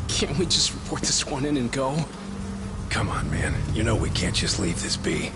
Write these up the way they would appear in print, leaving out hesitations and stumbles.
Can't we just report this one in and go? Come on, man. You know we can't just leave this be.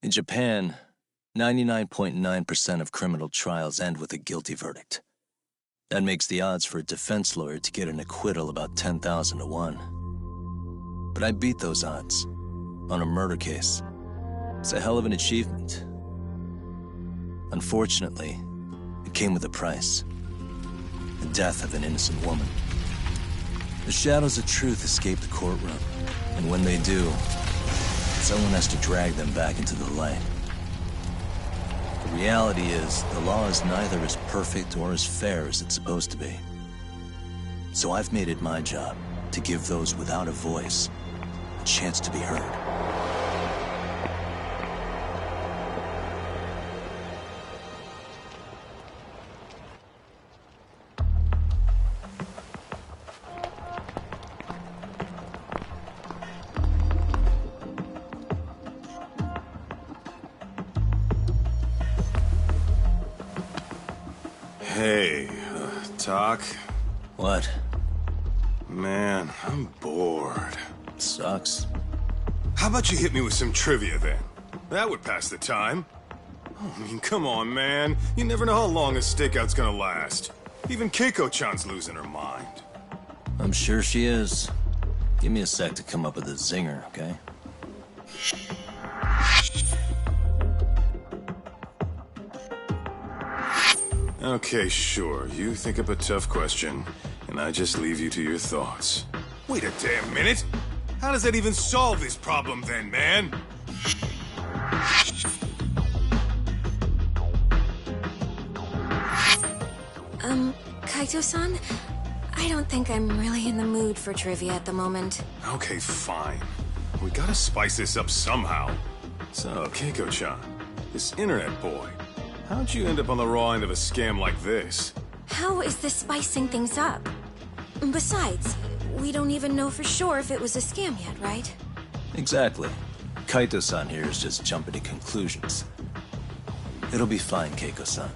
In Japan, 99.9% of criminal trials end with a guilty verdict. That makes the odds for a defense lawyer to get an acquittal about 10,000 to 1. But I beat those odds on a murder case. It's a hell of an achievement. Unfortunately, it came with a price. The death of an innocent woman. The shadows of truth escape the courtroom, and when they do, someone has to drag them back into the light. The reality is, the law is neither as perfect or as fair as it's supposed to be. So I've made it my job to give those without a voice a chance to be heard. Hey, Doc? What? Man, I'm bored. Sucks. How about you hit me with some trivia then? That would pass the time. Oh, I mean, come on, man. You never know how long a stakeout's gonna last. Even Keiko-chan's losing her mind. I'm sure she is. Give me a sec to come up with a zinger, okay? Okay, sure. You think up a tough question, and I just leave you to your thoughts. Wait a damn minute! How does that even solve this problem then, man? Kaito-san? I don't think I'm really in the mood for trivia at the moment. Okay, fine. We gotta spice this up somehow. So, Keiko-chan, this internet boy, how'd you end up on the raw end of a scam like this? How is this spicing things up? Besides, we don't even know for sure if it was a scam yet, right? Exactly. Kaito-san here is just jumping to conclusions. It'll be fine, Keiko-san.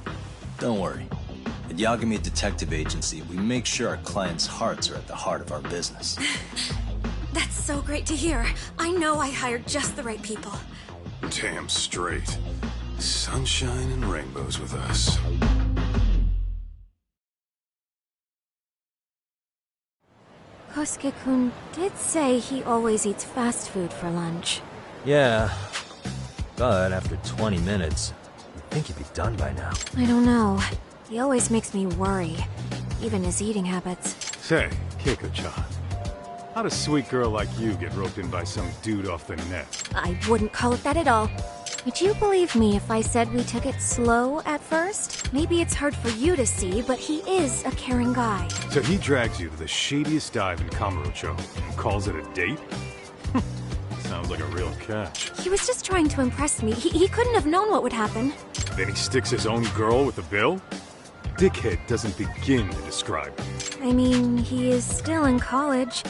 Don't worry. At Yagami Detective Agency, we make sure our clients' hearts are at the heart of our business. That's so great to hear. I know I hired just the right people. Damn straight. Sunshine and rainbows with us. Kosuke-kun did say he always eats fast food for lunch. Yeah, but after 20 minutes, you'd think he'd be done by now. I don't know. He always makes me worry, even his eating habits. Say, Keiko-chan, how does a sweet girl like you get roped in by some dude off the net? I wouldn't call it that at all. Would you believe me if I said we took it slow at first? Maybe it's hard for you to see, but he is a caring guy. So he drags you to the shadiest dive in Kamurocho and calls it a date? Sounds like a real catch. He was just trying to impress me. He couldn't have known what would happen. Then he sticks his own girl with the bill? Dickhead doesn't begin to describe it. I mean, he is still in college.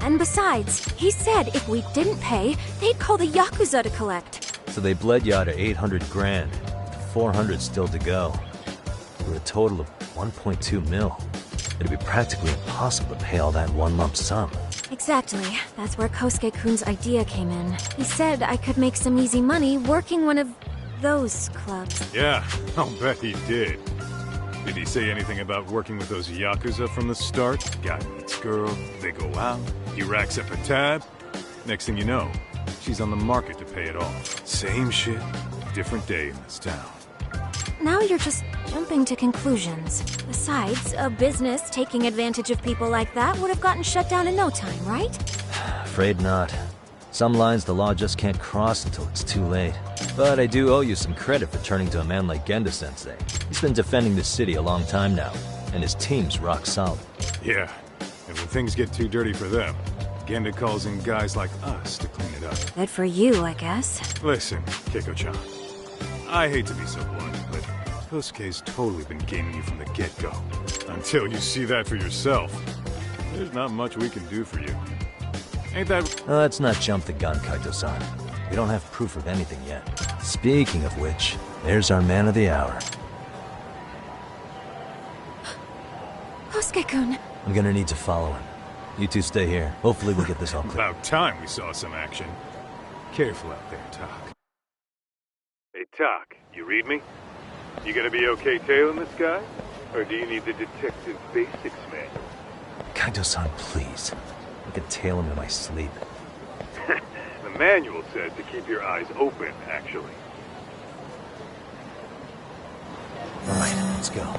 And besides, he said if we didn't pay, they'd call the Yakuza to collect. So they bled you out of 800 grand, 400 still to go. For a total of 1.2 mil. It'd be practically impossible to pay all that in one lump sum. Exactly. That's where Kosuke-kun's idea came in. He said I could make some easy money working one of those clubs. Yeah, I'll bet he did. Did he say anything about working with those Yakuza from the start? Guy meets girl, they go out, he racks up a tab. Next thing you know, she's on the market to pay it off. Same shit, different day in this town. Now you're just jumping to conclusions. Besides, a business taking advantage of people like that would have gotten shut down in no time, right? Afraid not. Some lines the law just can't cross until it's too late. But I do owe you some credit for turning to a man like Genda-sensei. He's been defending this city a long time now, and his team's rock solid. Yeah, and when things get too dirty for them, Genda calls in guys like us to clean it up. Good for you, I guess. Listen, Keiko-chan, I hate to be so blunt, but Kosuke's totally been gaming you from the get-go. Until you see that for yourself, there's not much we can do for you. Ain't that... Let's not jump the gun, Kaito-san. We don't have proof of anything yet. Speaking of which, there's our man of the hour. Kosuke-kun. I'm gonna need to follow him. You two stay here. Hopefully we'll get this all clear. About time we saw some action. Careful out there, Tak. Hey, Tak, you read me? You gonna be okay tailing this guy? Or do you need the detective basics manual? Kaito-san, please. I could tail him in my sleep. The manual says to keep your eyes open, actually. Alright, let's go.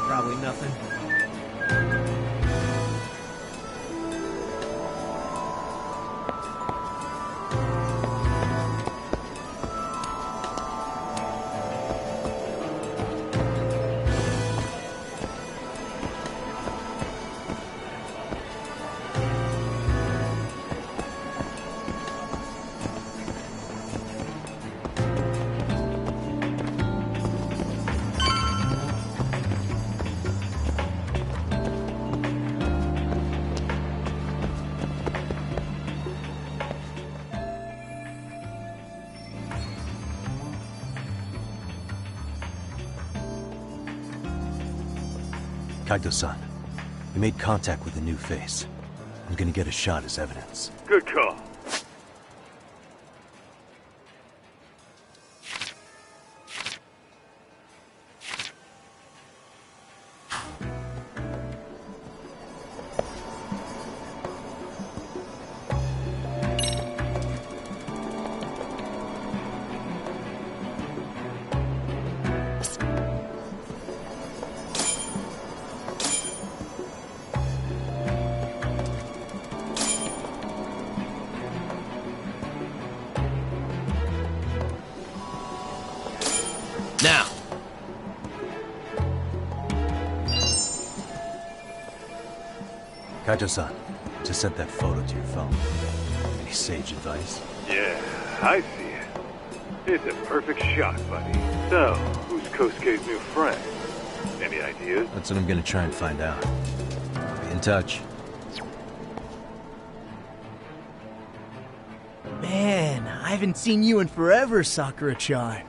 Probably nothing. Kaito-san, we made contact with a new face. I'm gonna get a shot as evidence. Good call. Now! Kaito-san, just sent that photo to your phone. Any sage advice? Yeah, I see it. It's a perfect shot, buddy. So, who's Kosuke's new friend? Any ideas? That's what I'm gonna try and find out. Be in touch. Man, I haven't seen you in forever, Sakura-chan.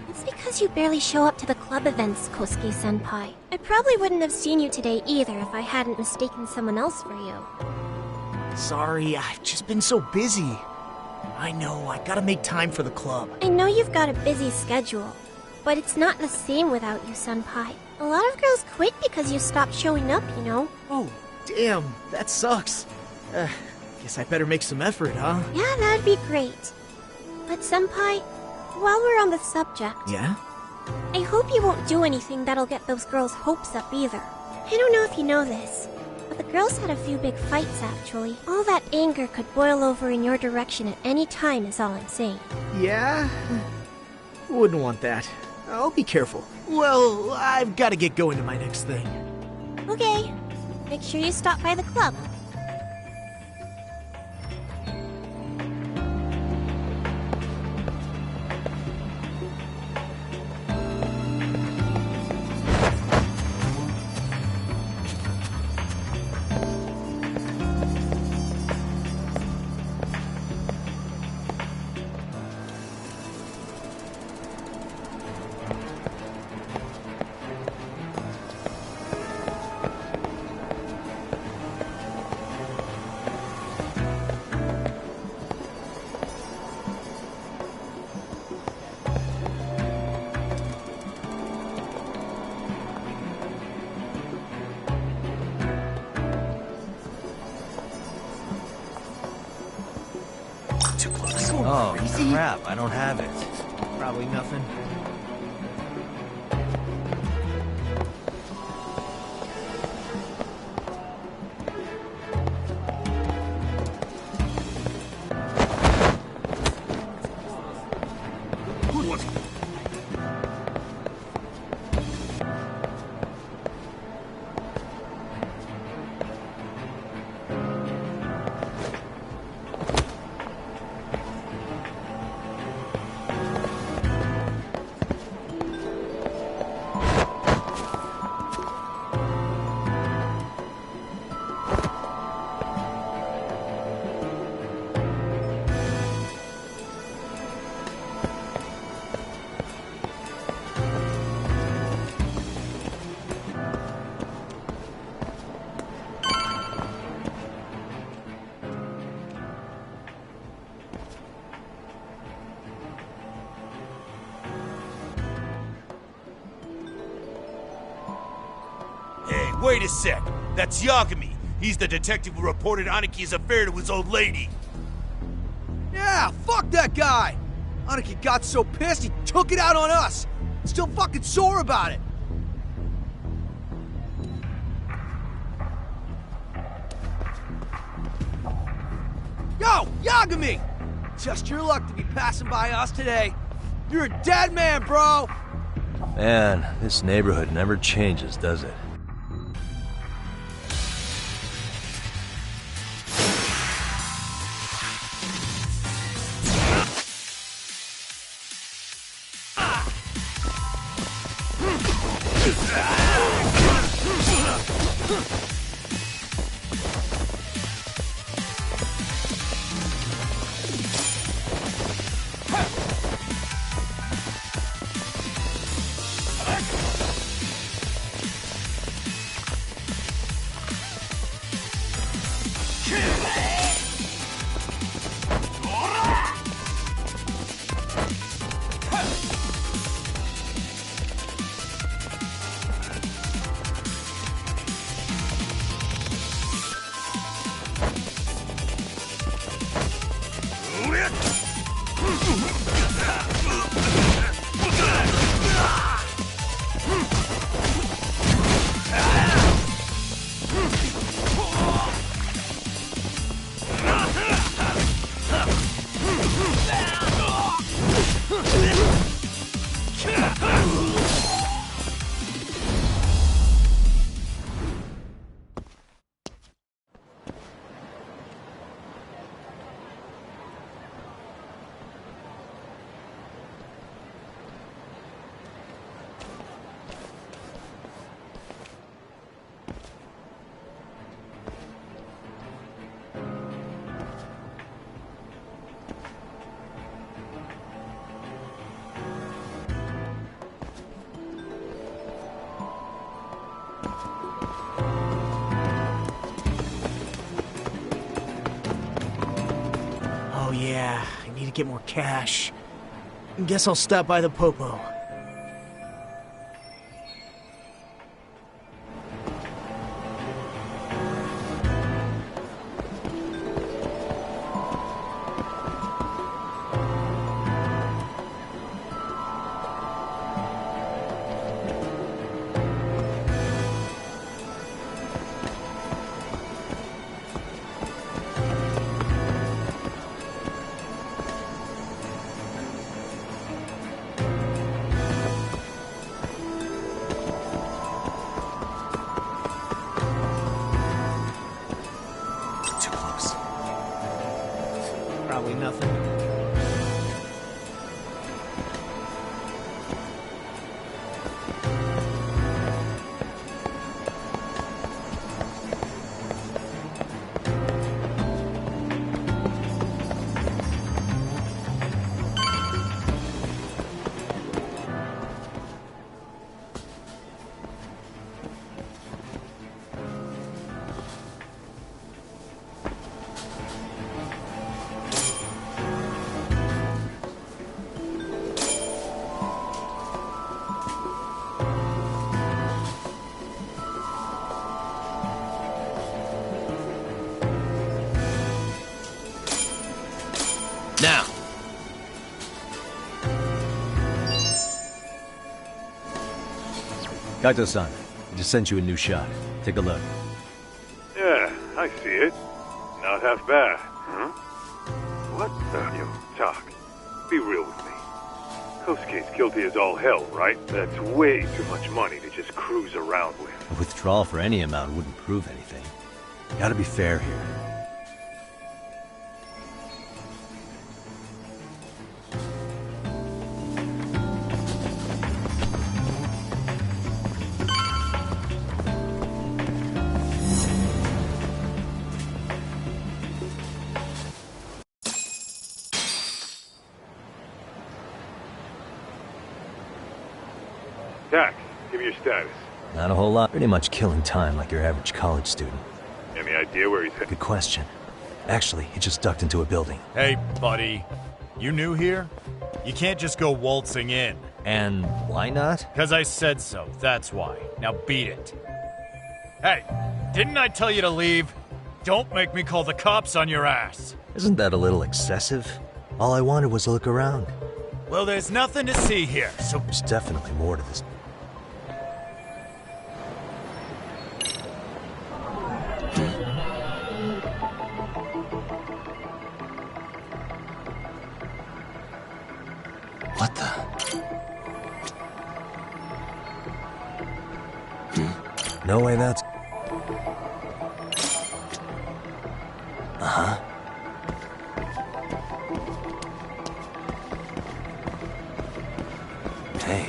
It's because you barely show up to the club events, Kosuke-senpai. I probably wouldn't have seen you today either if I hadn't mistaken someone else for you. Sorry, I've just been so busy. I know, I gotta make time for the club. I know you've got a busy schedule, but it's not the same without you, senpai. A lot of girls quit because you stopped showing up, you know? Oh, damn, that sucks. Guess I better make some effort, huh? Yeah, that'd be great. But senpai, while we're on the subject... Yeah? I hope you won't do anything that'll get those girls' hopes up either. I don't know if you know this, but the girls had a few big fights actually. All that anger could boil over in your direction at any time is all I'm saying. Yeah? Wouldn't want that. I'll be careful. Well, I've gotta get going to my next thing. Okay, make sure you stop by the club. Oh, crazy? crap, I don't have it. Probably nothing. Hey, wait a sec. That's Yagami. He's the detective who reported Aniki's affair to his old lady. Yeah, fuck that guy! Aniki got so pissed he took it out on us! Still fucking sore about it! Yo, Yagami! Just your luck to be passing by us today. You're a dead man, bro! Man, this neighborhood never changes, does it? Oh yeah, I need to get more cash. Guess I'll stop by the Popo. Too close. Probably nothing. Now, Kaito-san, I just sent you a new shot. Take a look. Yeah, I see it. Not half bad, huh? What the... Yo, Talk. Be real with me. Kosuke's guilty as all hell, right? That's way too much money to just cruise around with. A withdrawal for any amount wouldn't prove anything. Gotta be fair here. Tak, give me your status. Not a whole lot. Pretty much killing time like your average college student. Any idea where he's headed? Good question. Actually, he just ducked into a building. Hey, buddy. You new here? You can't just go waltzing in. And why not? Because I said so, that's why. Now beat it. Hey, didn't I tell you to leave? Don't make me call the cops on your ass. Isn't that a little excessive? All I wanted was to look around. Well, there's nothing to see here, so... There's definitely more to this. What the? No way that's... Uh-huh. Hey.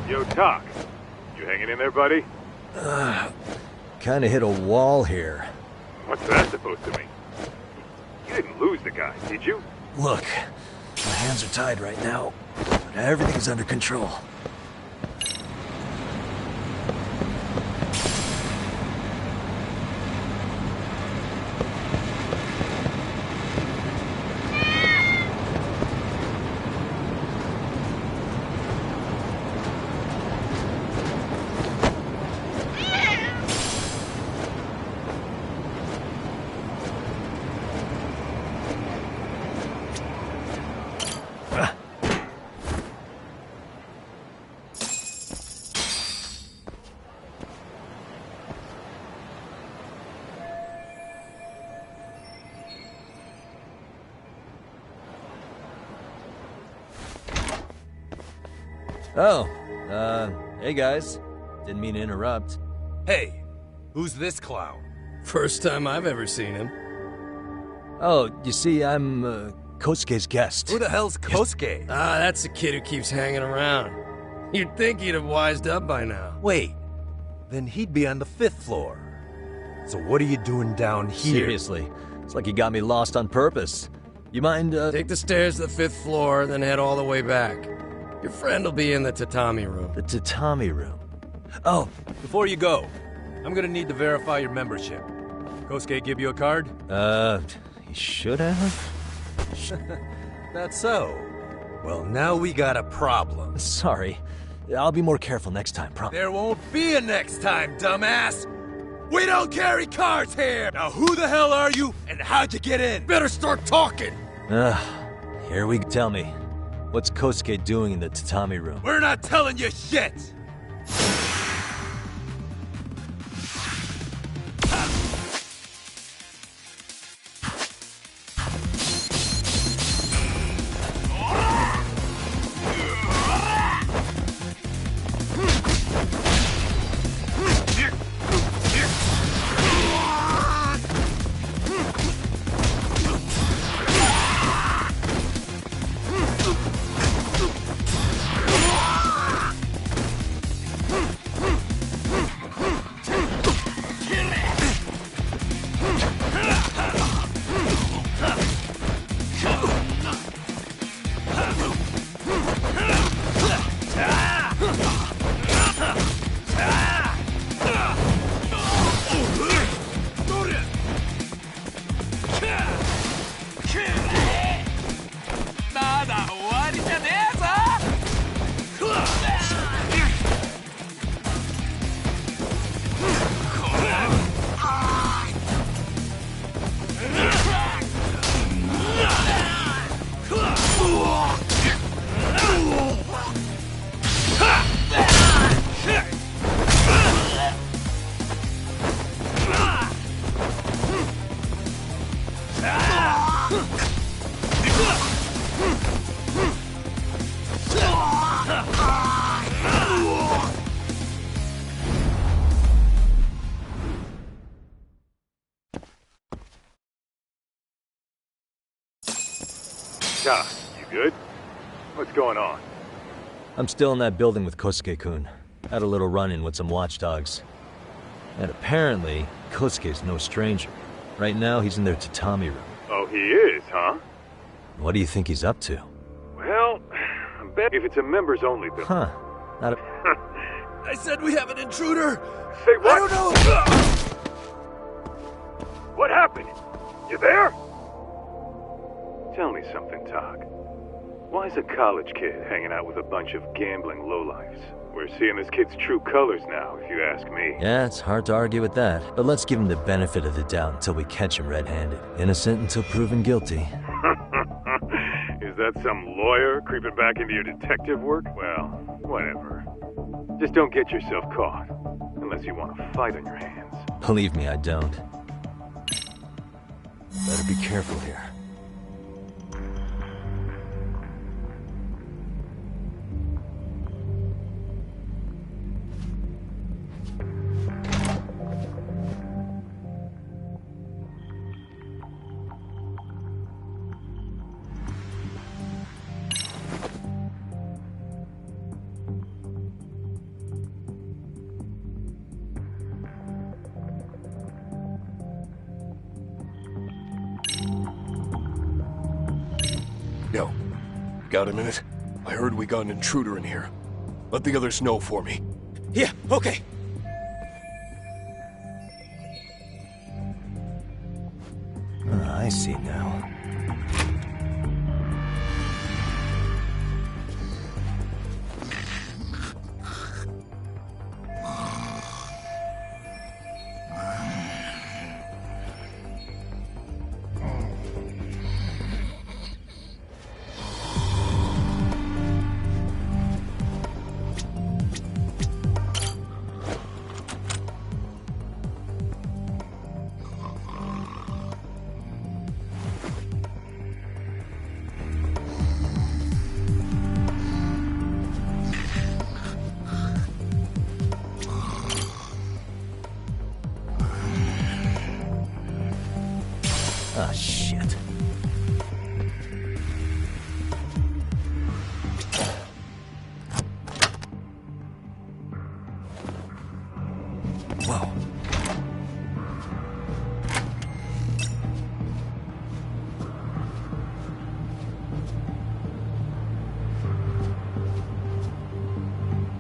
Yo, Talk. You hanging in there, buddy? Kinda hit a wall here. What's that supposed to mean? You didn't lose the guy, did you? Look, my hands are tied right now, but everything's under control. Oh, hey guys. Didn't mean to interrupt. Hey, who's this clown? First time I've ever seen him. Oh, you see, I'm, Kosuke's guest. Who the hell's Kosuke? Ah, that's the kid who keeps hanging around. You'd think he'd have wised up by now. Wait, then he'd be on the 5th floor. So what are you doing down here? Seriously, it's like you got me lost on purpose. You mind, Take the stairs to the 5th floor, then head all the way back. Your friend will be in the tatami room. The tatami room? Oh, before you go, I'm gonna need to verify your membership. Kosuke give you a card? He should have? That's so. Well, now we got a problem. Sorry. I'll be more careful next time, promise. There won't be a next time, dumbass! We don't carry cards here! Now who the hell are you, and how'd you get in? Better start talking! Here we go. Tell me, what's Kosuke doing in the tatami room? We're not telling you shit! Todd, you good? What's going on? I'm still in that building with Kosuke-kun. Had a little run-in with some watchdogs. And apparently, Kosuke's no stranger. Right now, he's in their tatami room. Oh, he is, huh? What do you think he's up to? Well, I bet if it's a members-only building... Huh. Not a... I said we have an intruder! Say what? I don't know! What happened? You there? Tell me something, Todd. Why is a college kid hanging out with a bunch of gambling lowlifes? We're seeing this kid's true colors now, if you ask me. Yeah, it's hard to argue with that. But let's give him the benefit of the doubt until we catch him red-handed. Innocent until proven guilty. Is that some lawyer creeping back into your detective work? Well, whatever. Just don't get yourself caught. Unless you want a fight on your hands. Believe me, I don't. Better be careful here. Yo, got a minute? I heard we got an intruder in here. Let the others know for me. Yeah, okay. I see now. Ah, shit. Whoa.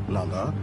Nanda?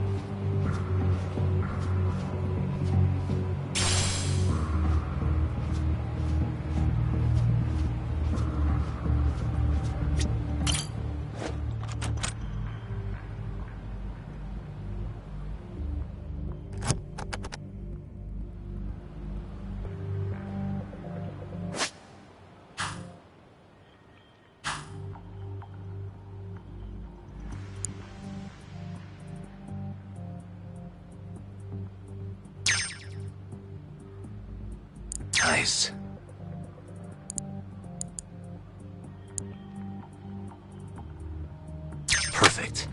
Nice. Perfect.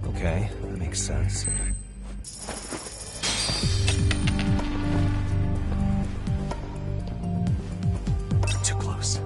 Okay, that makes sense. Too close.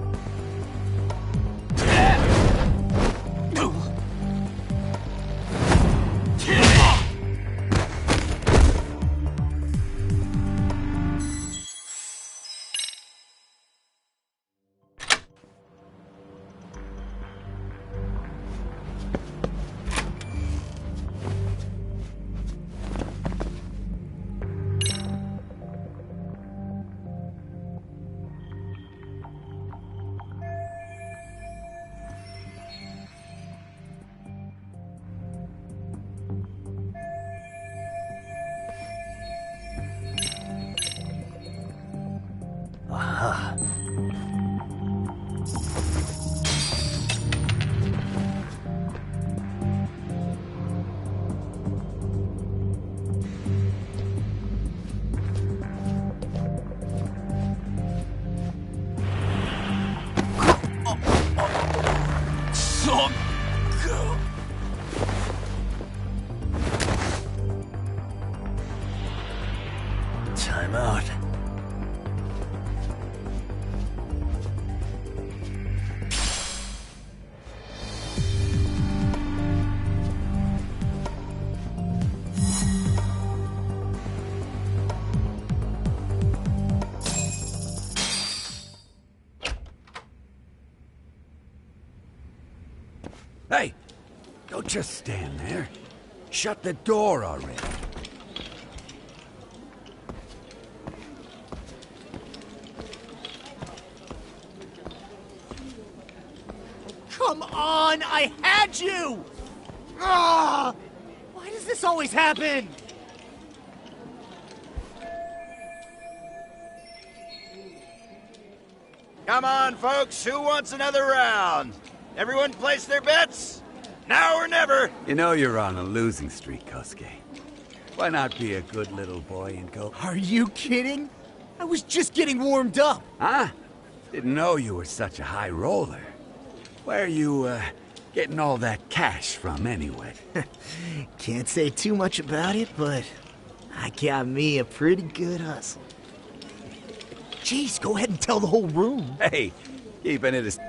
Time out. Hey, don't just stand there. Shut the door already. Come on, I had you! Ah! Why does this always happen? Come on, folks, who wants another round? Everyone place their bets? Now or never! You know you're on a losing streak, Kosuke. Why not be a good little boy and go... Are you kidding? I was just getting warmed up. Huh? Didn't know you were such a high roller. Where are you, getting all that cash from, anyway? Can't say too much about it, but I got me a pretty good hustle. Jeez, go ahead and tell the whole room. Hey, keeping it as...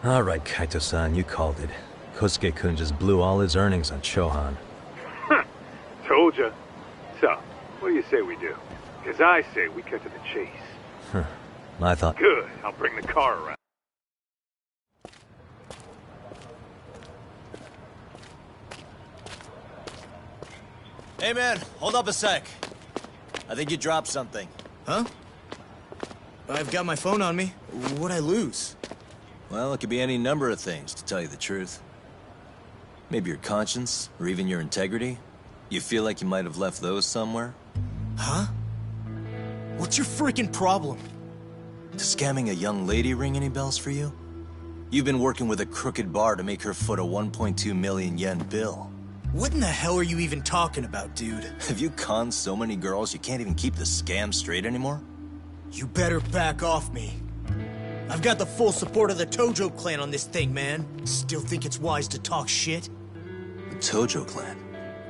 All right, Kaito-san, you called it. Kosuke-kun just blew all his earnings on Chohan. Told ya. So, what do you say we do? Because I say we cut to the chase. I thought... Good, I'll bring the car around. Hey man, hold up a sec. I think you dropped something. Huh? I've got my phone on me. What'd I lose? Well, it could be any number of things, to tell you the truth. Maybe your conscience, or even your integrity. You feel like you might have left those somewhere? Huh? What's your freaking problem? Does scamming a young lady ring any bells for you? You've been working with a crooked bar to make her foot a 1.2 million yen bill. What in the hell are you even talking about, dude? Have you conned so many girls you can't even keep the scam straight anymore? You better back off me. I've got the full support of the Tojo clan on this thing, man. Still think it's wise to talk shit? The Tojo clan?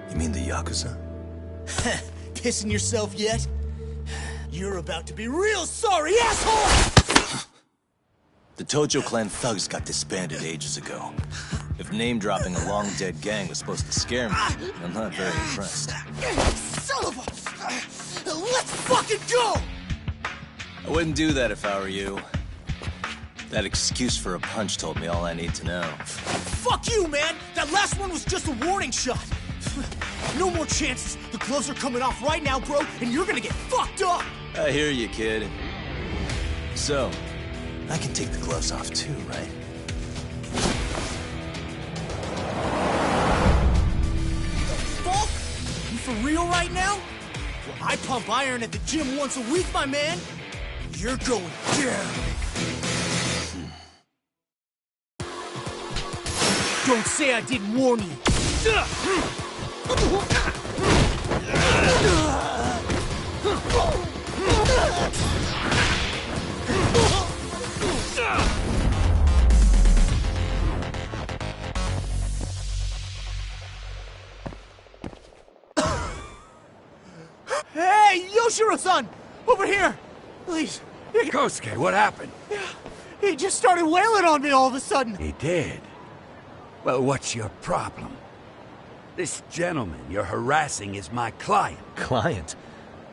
You mean the Yakuza? Pissing yourself yet? You're about to be real sorry, asshole! The Tojo clan thugs got disbanded ages ago. If name-dropping a long-dead gang was supposed to scare me, I'm not very impressed. Son of a... Let's fucking go! I wouldn't do that if I were you. That excuse for a punch told me all I need to know. Fuck you, man! That last one was just a warning shot! No more chances! The gloves are coming off right now, bro, and you're gonna get fucked up! I hear you, kid. So, I can take the gloves off too, right? Fuck? You for real right now? Well, I pump iron at the gym once a week, my man! You're going down! Don't say I didn't warn you! Hey, Yoshiro-san! Over here! Please. Kosuke, what happened? Yeah, he just started wailing on me all of a sudden. He did? Well, what's your problem? This gentleman you're harassing is my client. Client?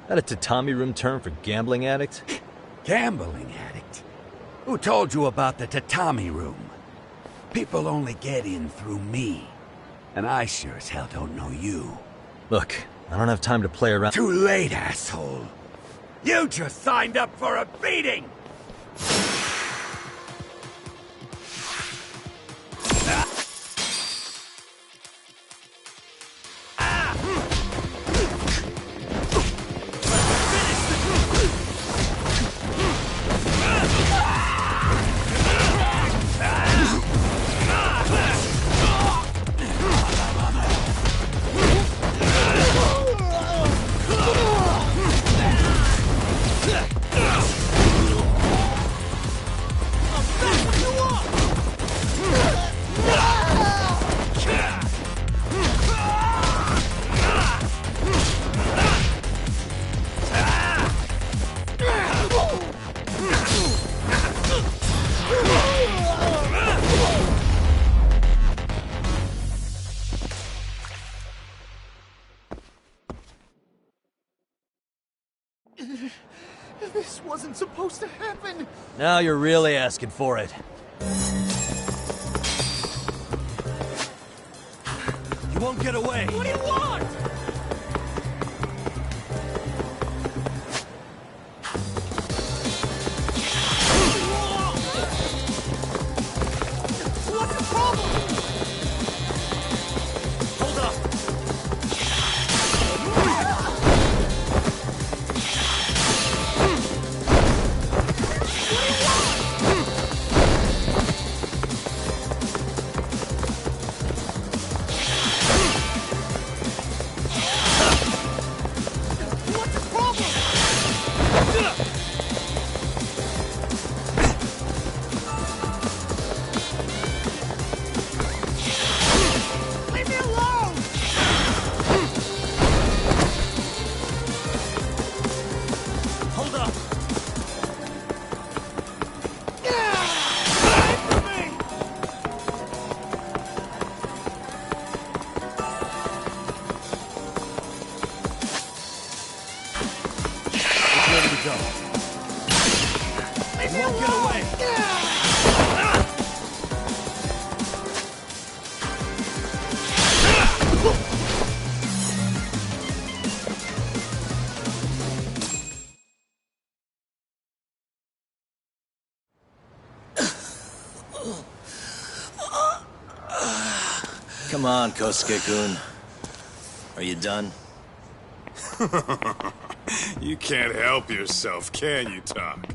That a tatami room term for gambling addict? Gambling addict? Who told you about the tatami room? People only get in through me. And I sure as hell don't know you. Look, I don't have time to play around. Too late, asshole. You just signed up for a beating! This wasn't supposed to happen. Now you're really asking for it. You won't get away. What do you want? What's the problem? Hold up. Leave me alone! Hold up. It's ready to go. You won't get away. Come on, Kosuke-kun. Are you done? You can't help yourself, can you, Tak?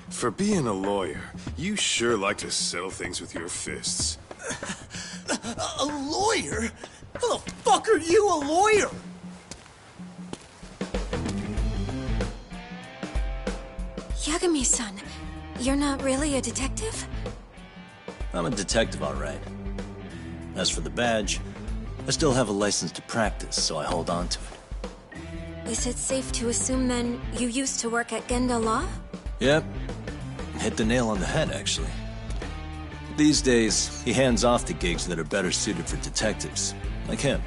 For being a lawyer, you sure like to settle things with your fists. A lawyer? How the fuck are you a lawyer? Yagami-san, you're not really a detective? I'm a detective, all right. As for the badge, I still have a license to practice, so I hold on to it. Is it safe to assume then you used to work at Genda Law? Yep. Hit the nail on the head, actually. These days, he hands off to gigs that are better suited for detectives, like him.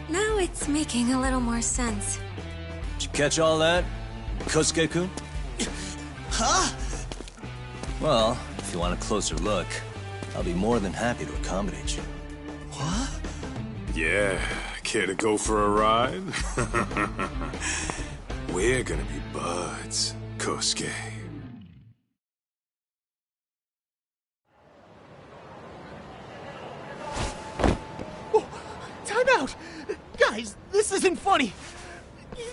Now it's making a little more sense. Did you catch all that, Kosuke-kun? Huh? Well, if you want a closer look, I'll be more than happy to accommodate you. What? Yeah, care to go for a ride? We're gonna be buds, Kosuke. Oh, time out! Guys, this isn't funny!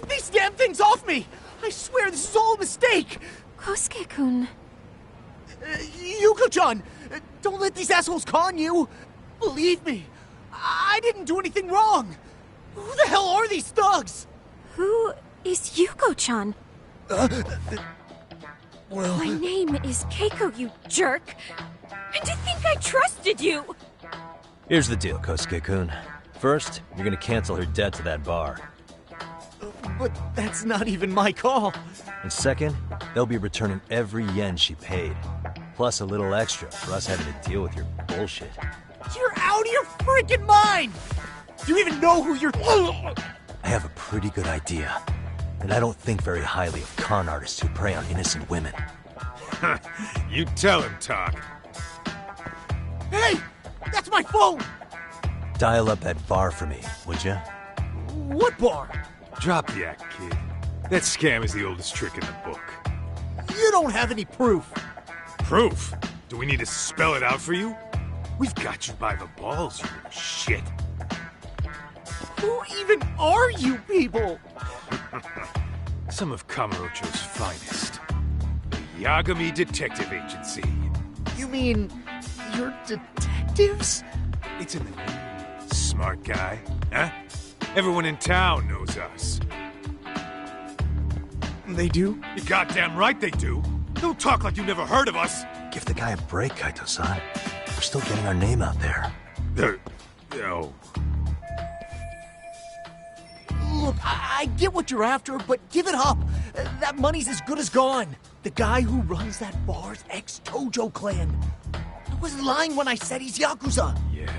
These damn things off me! I swear this is all a mistake! Kosuke-kun. Yuko-chan! Don't let these assholes con you! Believe me, I didn't do anything wrong! Who the hell are these thugs? Who is Yuko-chan? Well... My name is Keiko, you jerk! And to think I trusted you! Here's the deal, Kosuke-kun. First, you're gonna cancel her debt to that bar. But that's not even my call. And second, they'll be returning every yen she paid. Plus a little extra for us having to deal with your bullshit. You're out of your freaking mind! Do you even know who you're... I have a pretty good idea. And I don't think very highly of con artists who prey on innocent women. You tell him, Tak. Hey! That's my phone! Dial up that bar for me, would ya? What bar? Drop the act, kid. That scam is the oldest trick in the book. You don't have any proof. Proof? Do we need to spell it out for you? We've got you by the balls, you little shit. Who even are you people? Some of Kamurocho's finest. The Yagami Detective Agency. You mean... you're detectives? It's in the name. Smart guy, huh? Everyone in town knows us. They do? You're goddamn right they do. Don't talk like you never heard of us. Give the guy a break, Kaito-san. We're still getting our name out there. Oh. Look, I get what you're after, but give it up. That money's as good as gone. The guy who runs that bar's ex-Tojo clan. I wasn't lying when I said he's Yakuza. Yeah?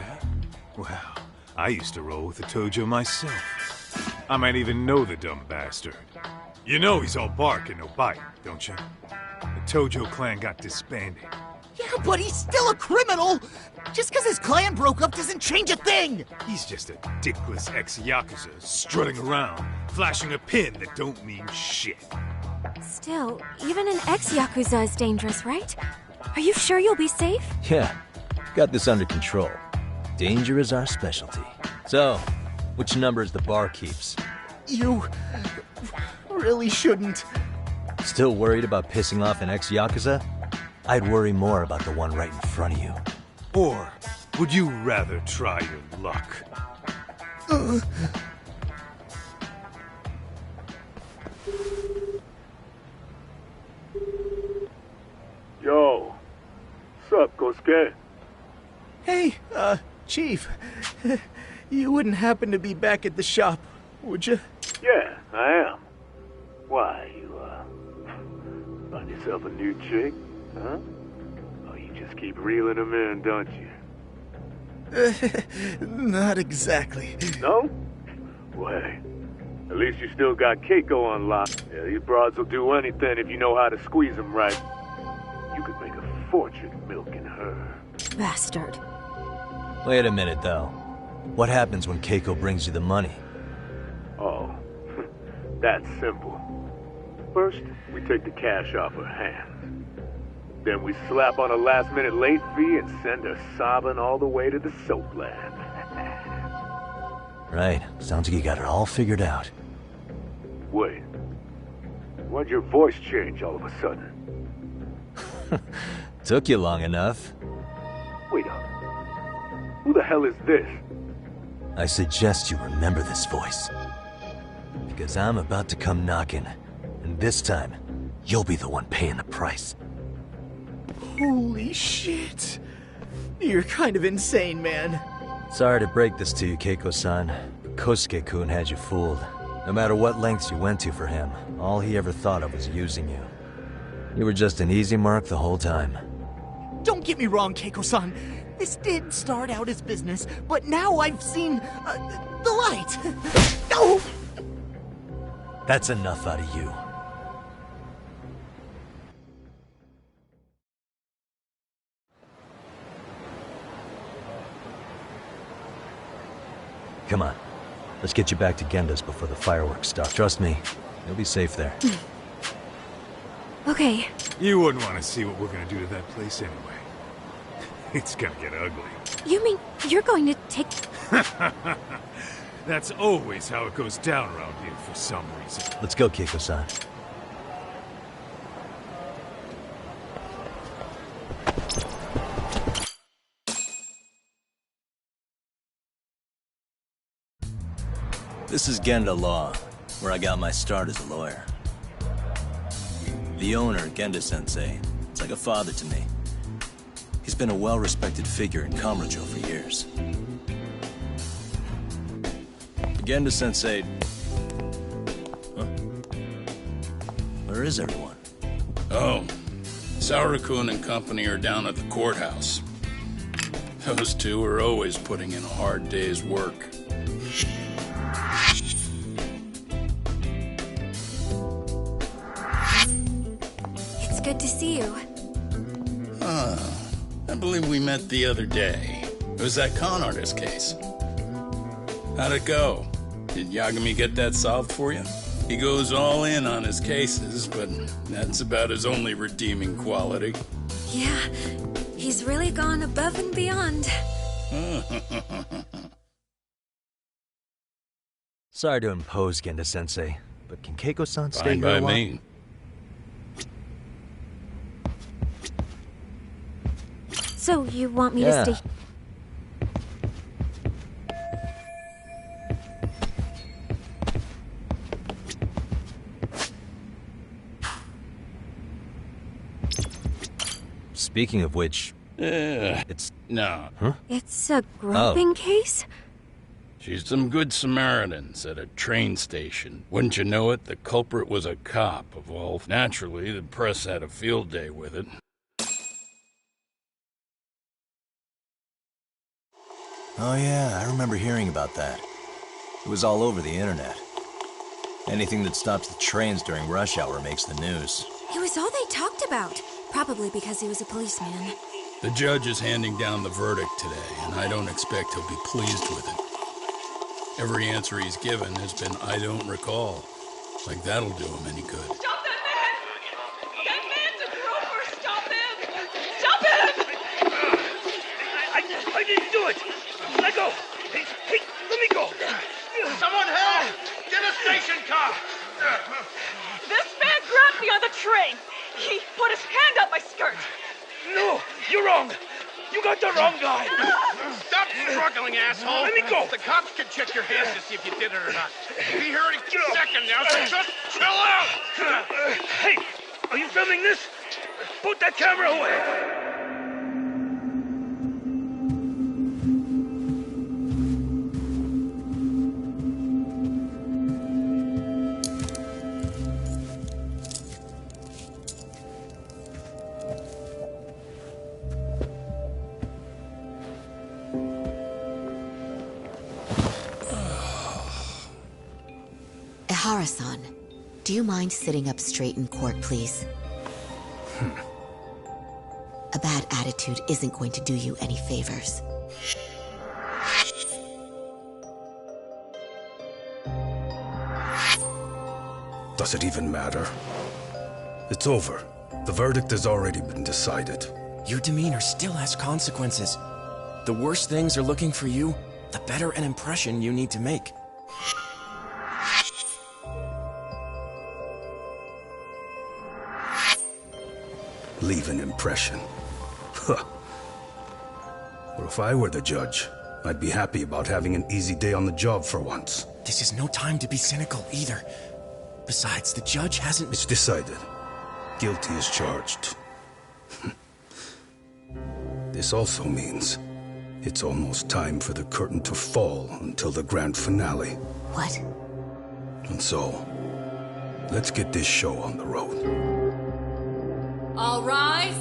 Well, I used to roll with the Tojo myself. I might even know the dumb bastard. You know he's all bark and no bite, don't you? The Tojo clan got disbanded. Yeah, but he's still a criminal! Just because his clan broke up doesn't change a thing! He's just a dickless ex-Yakuza strutting around, flashing a pin that don't mean shit. Still, even an ex-Yakuza is dangerous, right? Are you sure you'll be safe? Yeah, got this under control. Danger is our specialty. So, which numbers the bar keeps? You really shouldn't. Still worried about pissing off an ex-Yakuza? I'd worry more about the one right in front of you. Or would you rather try your luck? Yo, sup, Kosuke? Hey, Chief. You wouldn't happen to be back at the shop, would you? Yeah, I am. Why, you, find yourself a new chick, huh? Oh, you just keep reeling them in, don't you? Not exactly. No? Well, hey, at least you still got Keiko on lock. Yeah, these broads will do anything if you know how to squeeze them right. You could make a fortune milking her. Bastard. Wait a minute, though. What happens when Keiko brings you the money? Oh, that's simple. First, we take the cash off her hands. Then we slap on a last-minute late fee and send her sobbing all the way to the soapland. Right. Sounds like you got it all figured out. Wait. Why'd your voice change all of a sudden? Took you long enough. Wait up. Who the hell is this? I suggest you remember this voice. Because I'm about to come knocking. And this time, you'll be the one paying the price. Holy shit. You're kind of insane, man. Sorry to break this to you, Keiko-san, but Kosuke-kun had you fooled. No matter what lengths you went to for him, all he ever thought of was using you. You were just an easy mark the whole time. Don't get me wrong, Keiko-san. This did start out as business, but now I've seen the light. No! That's enough out of you. Come on. Let's get you back to Genda's before the fireworks start. Trust me, you'll be safe there. Okay. You wouldn't want to see what we're gonna do to that place anyway. It's gonna get ugly. You mean you're going to take... That's always how it goes down around here for some reason. Let's go, Keiko-san. This is Genda Law, where I got my start as a lawyer. The owner, Genda-sensei, is like a father to me. He's been a well-respected figure in Kamurocho for years. Genda-sensei... Huh? Where is everyone? Oh, Saura-kun and company are down at the courthouse. Those two are always putting in a hard day's work. It's good to see you. I believe we met the other day. It was that con artist case. How'd it go? Did Yagami get that solved for you? He goes all in on his cases, but that's about his only redeeming quality. Yeah, he's really gone above and beyond. Sorry to impose, Genda-sensei, but can Keiko-san stay Fine here by a while? me. So you want me to stay... Speaking of which, it's... No. Huh? It's a groping case? She's some good Samaritans at a train station. Wouldn't you know it, the culprit was a cop. Well, naturally, the press had a field day with it. Oh yeah, I remember hearing about that. It was all over the internet. Anything that stops the trains during rush hour makes the news. It was all they talked about. Probably because he was a policeman. The judge is handing down the verdict today, and I don't expect he'll be pleased with it. Every answer he's given has been, I don't recall. Like that'll do him any good. Stop that man! That man's a groper! Stop him! Stop him! I didn't do it! Let go! Hey, let me go! Someone help! Get a station car! This man grabbed me on the train! He put his hand up my skirt! No! You're wrong! You got the wrong guy! Stop struggling, asshole! Let me go! The cops can check your hands to see if you did it or not. Be here any second now, so just chill out! Hey! Are you filming this? Put that camera away! Hara-san, do you mind sitting up straight in court, please? A bad attitude isn't going to do you any favors. Does it even matter? It's over. The verdict has already been decided. Your demeanor still has consequences. The worse things are looking for you, the better an impression you need to make. Leave an impression. Huh. Or if I were the judge, I'd be happy about having an easy day on the job for once. This is no time to be cynical either. Besides, the judge hasn't... It's decided. Guilty is charged. This also means it's almost time for the curtain to fall until the grand finale. What? And so, let's get this show on the road. All rise.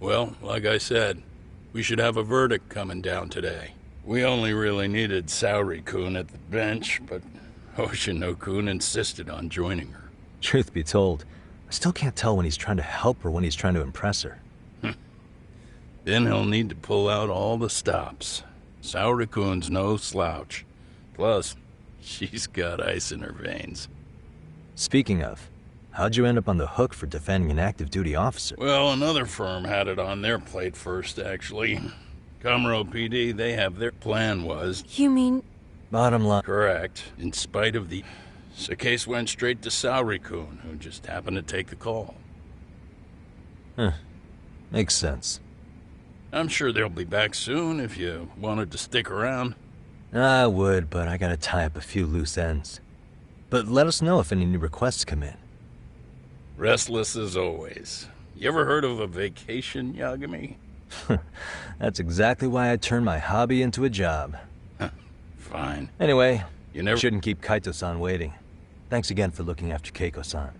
Well, like I said, we should have a verdict coming down today. We only really needed Saori-kun at the bench, but Hoshino-kun insisted on joining her. Truth be told, I still can't tell when he's trying to help or when he's trying to impress her. Then he'll need to pull out all the stops. Saori-kun's no slouch. Plus, she's got ice in her veins. Speaking of, how'd you end up on the hook for defending an active duty officer? Well, another firm had it on their plate first, actually. Kamuro PD, they have their plan was... You mean... Bottom line... Correct. In spite of the... The case went straight to Saori-kun, who just happened to take the call. Huh. Makes sense. I'm sure they'll be back soon if you wanted to stick around. I would, but I gotta tie up a few loose ends. But let us know if any new requests come in. Restless as always. You ever heard of a vacation, Yagami? That's exactly why I turned my hobby into a job. Fine. Anyway, you never shouldn't keep Kaito-san waiting. Thanks again for looking after Keiko-san.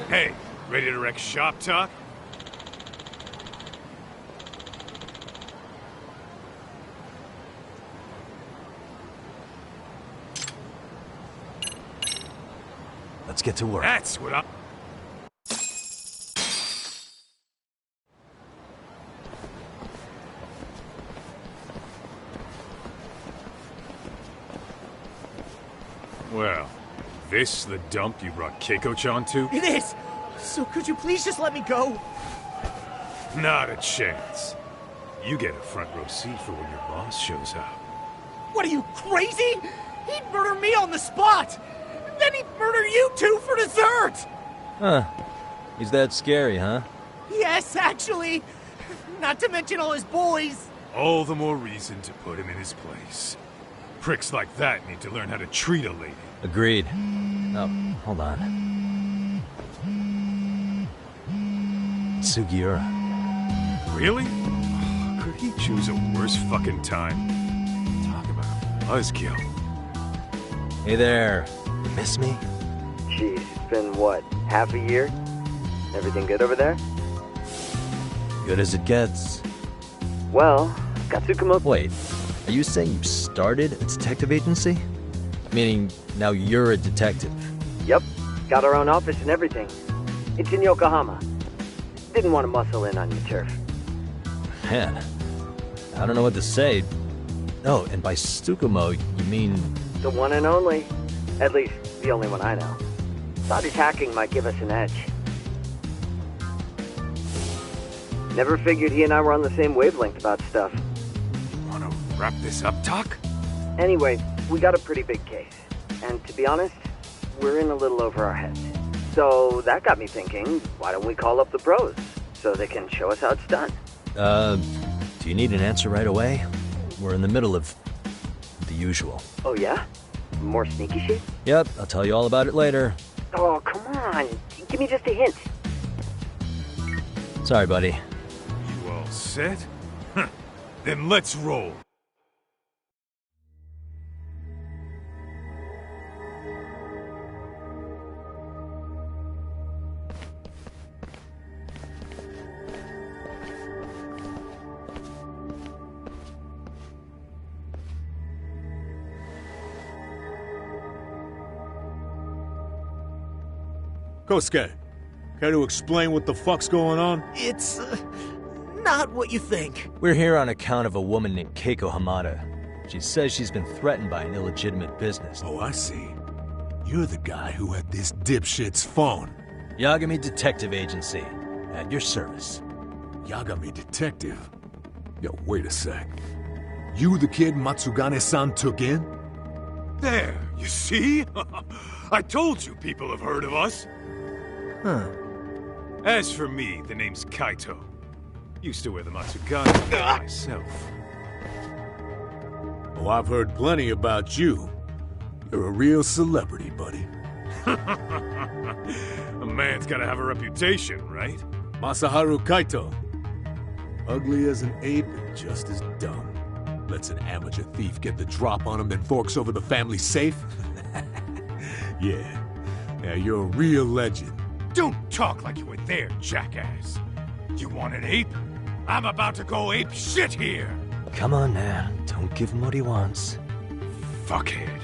Hey, ready to wreck shop talk? Let's get to work. That's what I... Well, this the dump you brought Keiko-chan to? It is! So could you please just let me go? Not a chance. You get a front row seat for when your boss shows up. What are you, crazy? He'd murder me on the spot! Then he'd murder you two for dessert! Huh. He's that scary, huh? Yes, actually. Not to mention all his boys. All the more reason to put him in his place. Pricks like that need to learn how to treat a lady. Agreed. Oh, hold on. Sugiura. Really? Could he choose a worse fucking time? Talk about a buzzkill. Hey there. You miss me? Jeez, it's been what, half a year? Everything good over there? Good as it gets. Well, got Tsukumo. Wait, are you saying you started a detective agency? Meaning now you're a detective? Yep, got our own office and everything. It's in Yokohama. Didn't want to muscle in on your turf. Man, I don't know what to say. Oh, and by Tsukumo, you mean... The one and only. At least, the only one I know. Thought his hacking might give us an edge. Never figured he and I were on the same wavelength about stuff. Wanna wrap this up, Doc? Anyway, we got a pretty big case. And to be honest, we're in a little over our heads. So that got me thinking, why don't we call up the pros? So they can show us how it's done. Do you need an answer right away? We're in the middle of the usual. Oh yeah? More sneaky shit? Yep, I'll tell you all about it later. Oh, come on. Give me just a hint. Sorry, buddy. You all set? Then let's roll. Kosuke, care to explain what the fuck's going on? It's, not what you think. We're here on account of a woman named Keiko Hamada. She says she's been threatened by an illegitimate business. Oh, I see. You're the guy who had this dipshit's phone. Yagami Detective Agency. At your service. Yagami Detective? Yo, wait a sec. You the kid Matsugane-san took in? There, you see? I told you people have heard of us. Huh. As for me, the name's Kaito. Used to wear the Matsugane myself. Oh, I've heard plenty about you. You're a real celebrity, buddy. A man's gotta have a reputation, right? Masaharu Kaito. Ugly as an ape and just as dumb. Lets an amateur thief get the drop on him, then forks over the family safe? Yeah. Now you're a real legend. Don't talk like you were there, jackass. You want an ape? I'm about to go ape shit here! Come on, man. Don't give him what he wants. Fuckhead.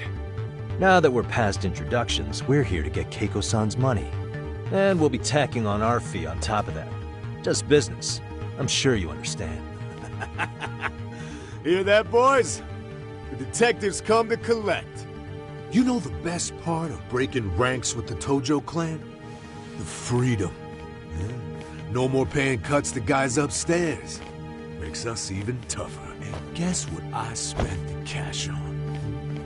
Now that we're past introductions, we're here to get Keiko-san's money. And we'll be tacking on our fee on top of that. Just business. I'm sure you understand. Hear that, boys? The detectives come to collect. You know the best part of breaking ranks with the Tojo clan? The freedom. Yeah. No more paying cuts to guys upstairs. Makes us even tougher. And guess what I spent the cash on?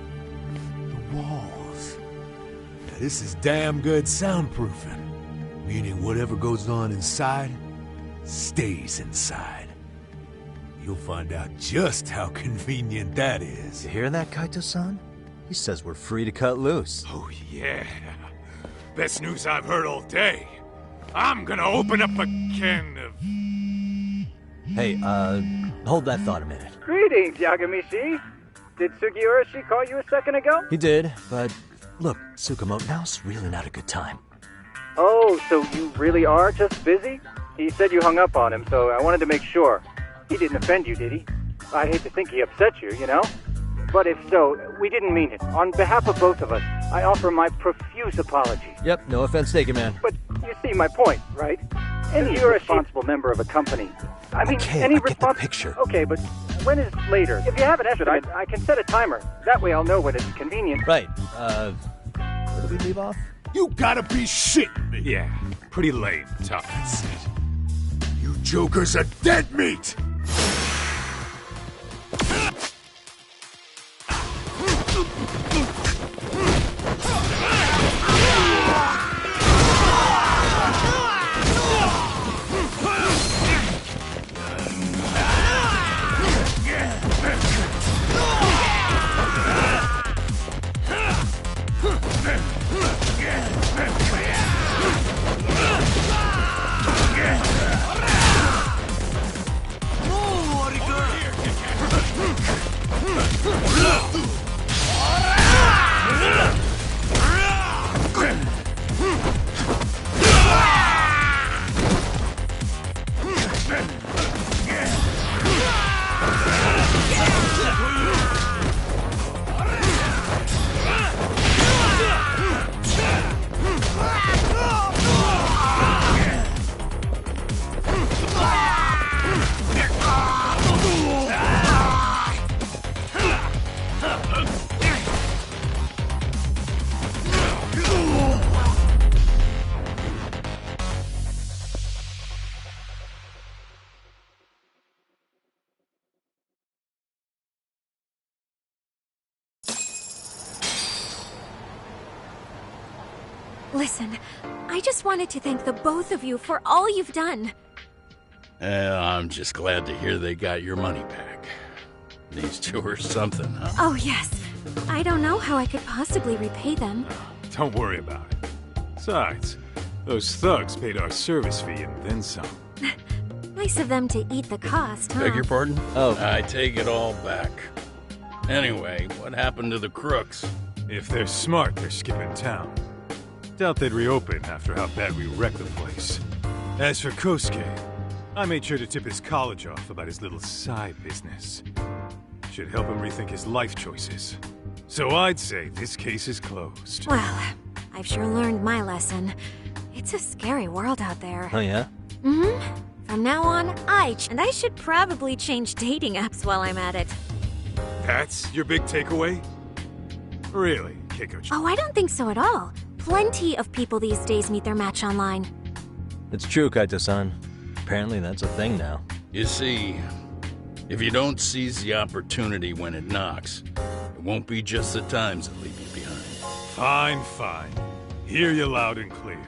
The walls. Now this is damn good soundproofing. Meaning whatever goes on inside, stays inside. You'll find out just how convenient that is. You hear that, Kaito-san? He says we're free to cut loose. Oh, yeah. Best news I've heard all day. I'm gonna open up a can of... Hey, hold that thought a minute. Greetings, Yagami-shi. Did Sugiura-shi call you a second ago? He did, but look, Tsukumo, now's really not a good time. Oh, so you really are just busy? He said you hung up on him, so I wanted to make sure. He didn't offend you, did he? I'd hate to think he upset you, you know? But if so, we didn't mean it. On behalf of both of us, I offer my profuse apologies. Yep, no offense taken, man. But you see my point, right? Any responsible member of a company. I mean, okay, any I get the picture. Okay, but when is later? If you have an estimate, I can set a timer. That way I'll know when it's convenient. Right. Where did we leave off? You gotta be shitting me. Yeah, pretty lame, tough, that's it. You jokers are dead meat! Listen, I just wanted to thank the both of you for all you've done. I'm just glad to hear they got your money back. These two are something, huh? Oh, yes. I don't know how I could possibly repay them. Don't worry about it. Besides, those thugs paid our service fee and then some. Nice of them to eat the cost, huh? Beg your pardon? Oh. I take it all back. Anyway, what happened to the crooks? If they're smart, they're skipping town. Doubt they'd reopen after how bad we wrecked the place. As for Kosuke, I made sure to tip his college off about his little side business. Should help him rethink his life choices. So I'd say this case is closed. Well, I've sure learned my lesson. It's a scary world out there. Oh, yeah? Mm-hmm. From now on, I should probably change dating apps while I'm at it. That's your big takeaway? Really, Keiko-chan? Oh, I don't think so at all. Plenty of people these days meet their match online. It's true, Kaito-san. Apparently that's a thing now. You see, if you don't seize the opportunity when it knocks, it won't be just the times that leave you behind. Fine, fine. Hear you loud and clear.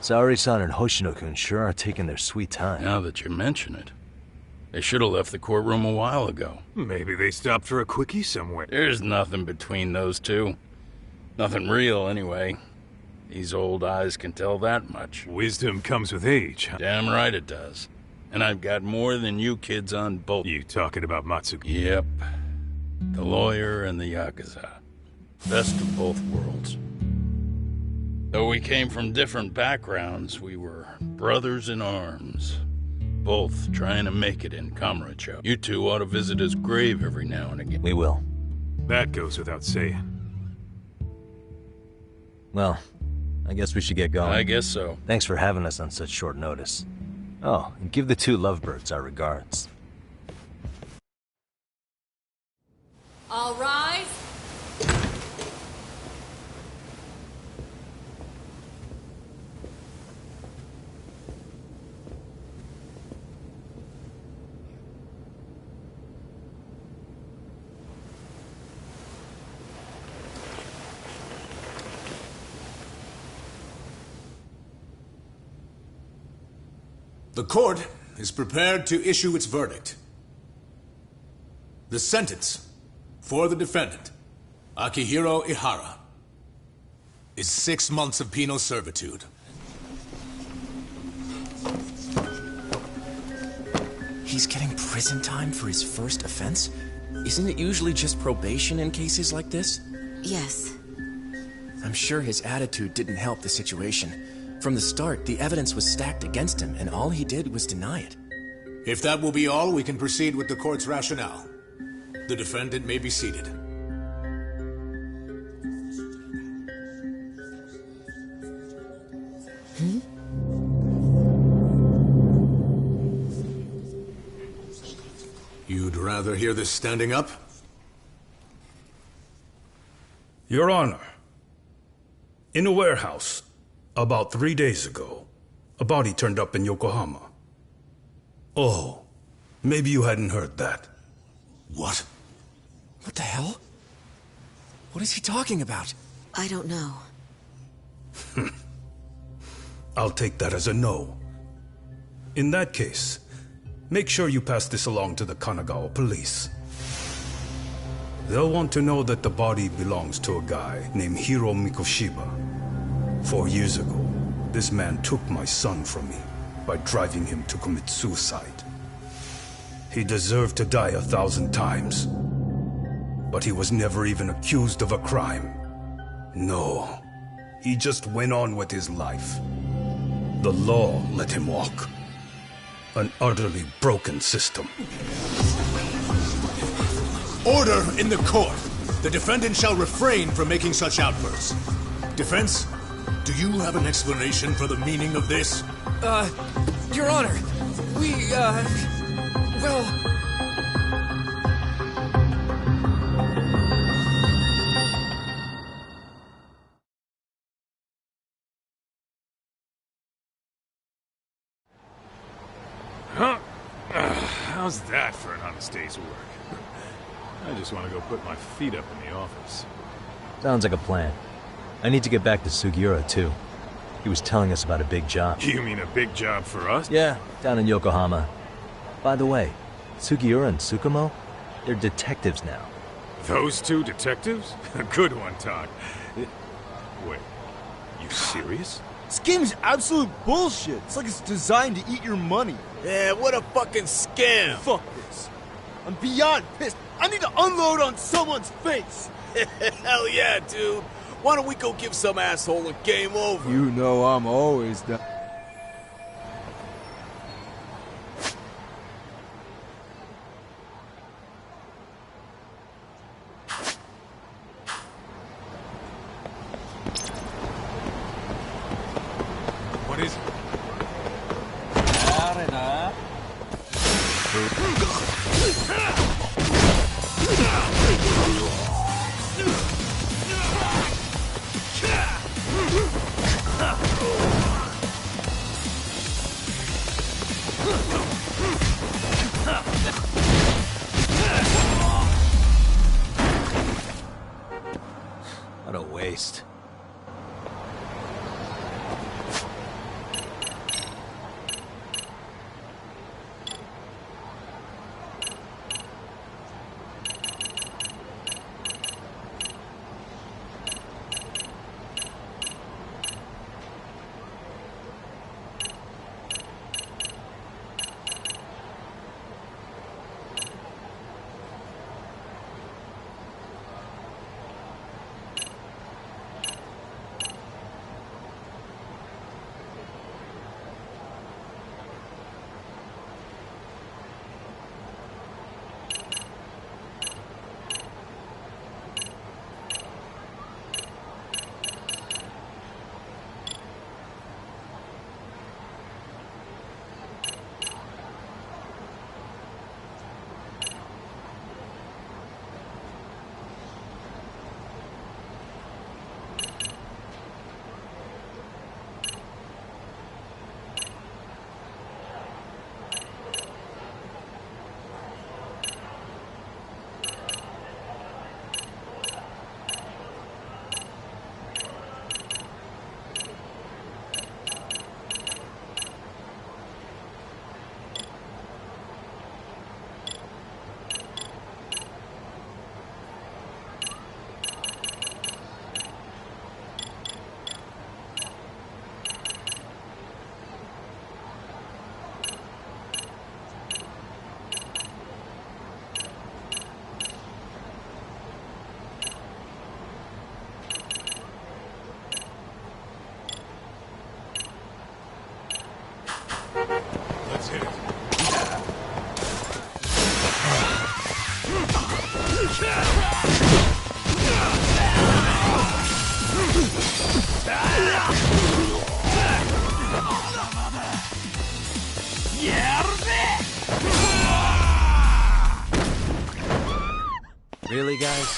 Saori-san and Hoshino-kun sure are taking their sweet time. Now that you mention it, they should have left the courtroom a while ago. Maybe they stopped for a quickie somewhere. There's nothing between those two. Nothing real, anyway. These old eyes can tell that much. Wisdom comes with age, huh? Damn right it does. And I've got more than you kids on both. You talking about Matsuki? Yep. The lawyer and the Yakuza. Best of both worlds. Though we came from different backgrounds, we were brothers in arms. Both trying to make it in Kamurocho. You two ought to visit his grave every now and again. We will. That goes without saying. Well, I guess we should get going. I guess so. Thanks for having us on such short notice. Oh, and give the two lovebirds our regards. All rise. The court is prepared to issue its verdict. The sentence for the defendant, Akihiro Ihara, is 6 months of penal servitude. He's getting prison time for his first offense? Isn't it usually just probation in cases like this? Yes. I'm sure his attitude didn't help the situation. From the start, the evidence was stacked against him, and all he did was deny it. If that will be all, we can proceed with the court's rationale. The defendant may be seated. You'd rather hear this standing up? Your Honor, in a warehouse, about 3 days ago, a body turned up in Yokohama. Oh, maybe you hadn't heard that. What? What the hell? What is he talking about? I don't know. I'll take that as a no. In that case, make sure you pass this along to the Kanagawa police. They'll want to know that the body belongs to a guy named Hiro Mikoshiba. 4 years ago, this man took my son from me by driving him to commit suicide. He deserved to die 1,000 times, but he was never even accused of a crime. No, he just went on with his life. The law let him walk. An utterly broken system. Order in the court! The defendant shall refrain from making such outbursts. Defense, do you have an explanation for the meaning of this? Your Honor, well... How's that for an honest day's work? I just want to go put my feet up in the office. Sounds like a plan. I need to get back to Sugiura, too. He was telling us about a big job. You mean a big job for us? Yeah, down in Yokohama. By the way, Sugiura and Tsukumo, they're detectives now. Those two detectives? Good one, Todd. Wait, you serious? This game's absolute bullshit. It's like it's designed to eat your money. Yeah, what a fucking scam. Fuck this. I'm beyond pissed. I need to unload on someone's face. Hell yeah, dude. Why don't we go give some asshole a game over? You know I'm always down. What is it? What a waste. Let's hit it. Really, guys?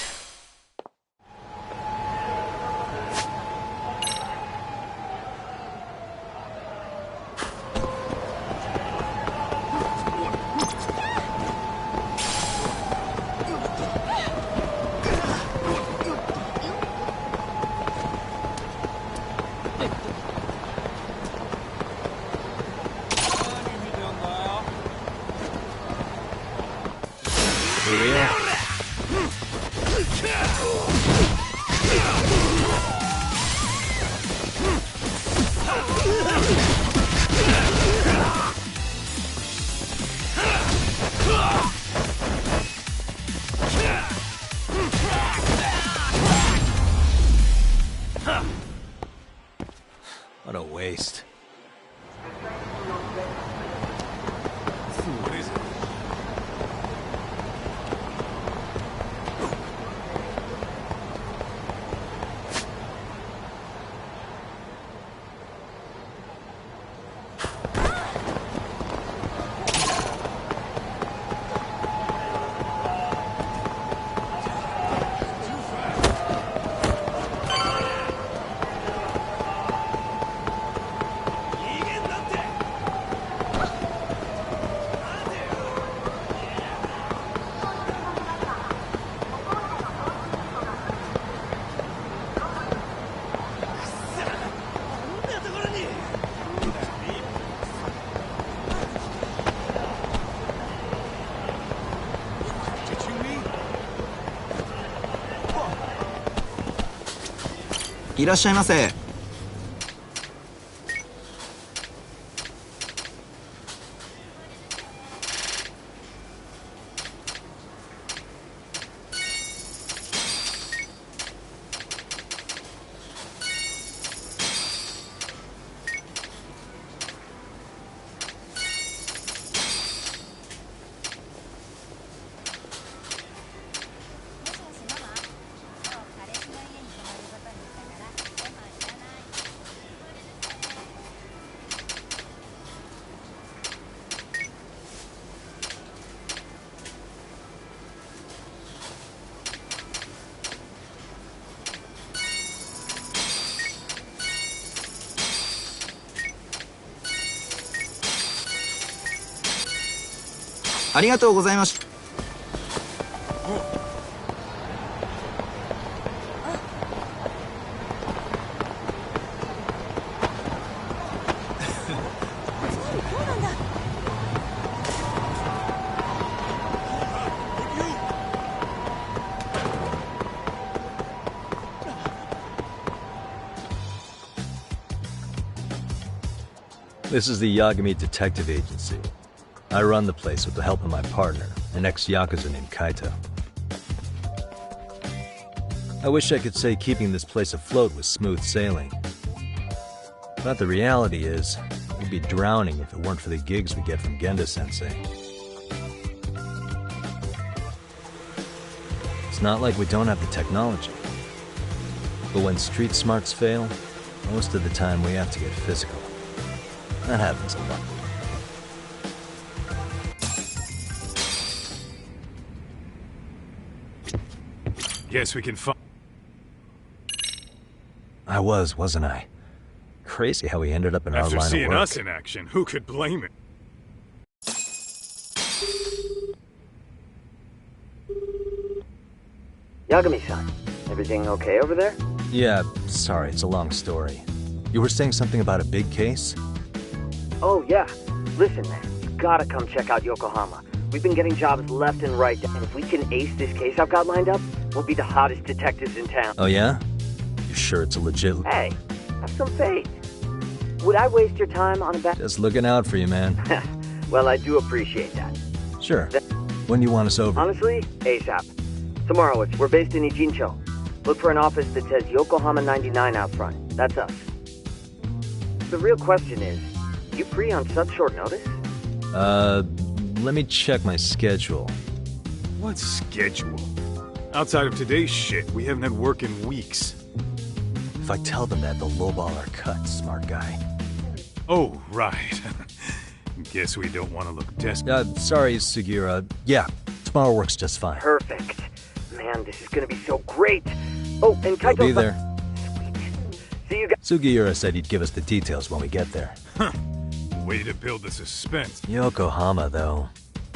What a waste. What is it? いらっしゃいませ。ありがとうございました。This is the Yagami Detective Agency. I run the place with the help of my partner, an ex-Yakuza named Kaito. I wish I could say keeping this place afloat was smooth sailing. But the reality is, we'd be drowning if it weren't for the gigs we get from Genda-sensei. It's not like we don't have the technology. But when street smarts fail, most of the time we have to get physical. That happens a lot. Guess we can find... I wasn't I? Crazy how we ended up in our line of work. After seeing us in action, who could blame it? Yagami-san, everything okay over there? Yeah, sorry, it's a long story. You were saying something about a big case? Oh, yeah. Listen, man, you gotta come check out Yokohama. We've been getting jobs left and right, and if we can ace this case I've got lined up, we'll be the hottest detectives in town. Oh, yeah? You sure it's a legit... Hey, have some faith. Would I waste your time on a bet? Just looking out for you, man. Well, I do appreciate that. Sure. When do you want us over? Honestly, ASAP. Tomorrow, we're based in Ijincho. Look for an office that says Yokohama 99 out front. That's us. The real question is, you free on such short notice? Let me check my schedule. What schedule? Outside of today's shit, we haven't had work in weeks. If I tell them that, they'll lowball our cut, smart guy. Oh, right. Guess we don't want to look desperate. Sorry, Sugiura. Yeah, tomorrow works just fine. Perfect. Man, this is gonna be so great. Oh, and Kaito... We'll be there. Sweet. See you guys... Sugiura said he'd give us the details when we get there. Huh. Way to build the suspense. Yokohama, though.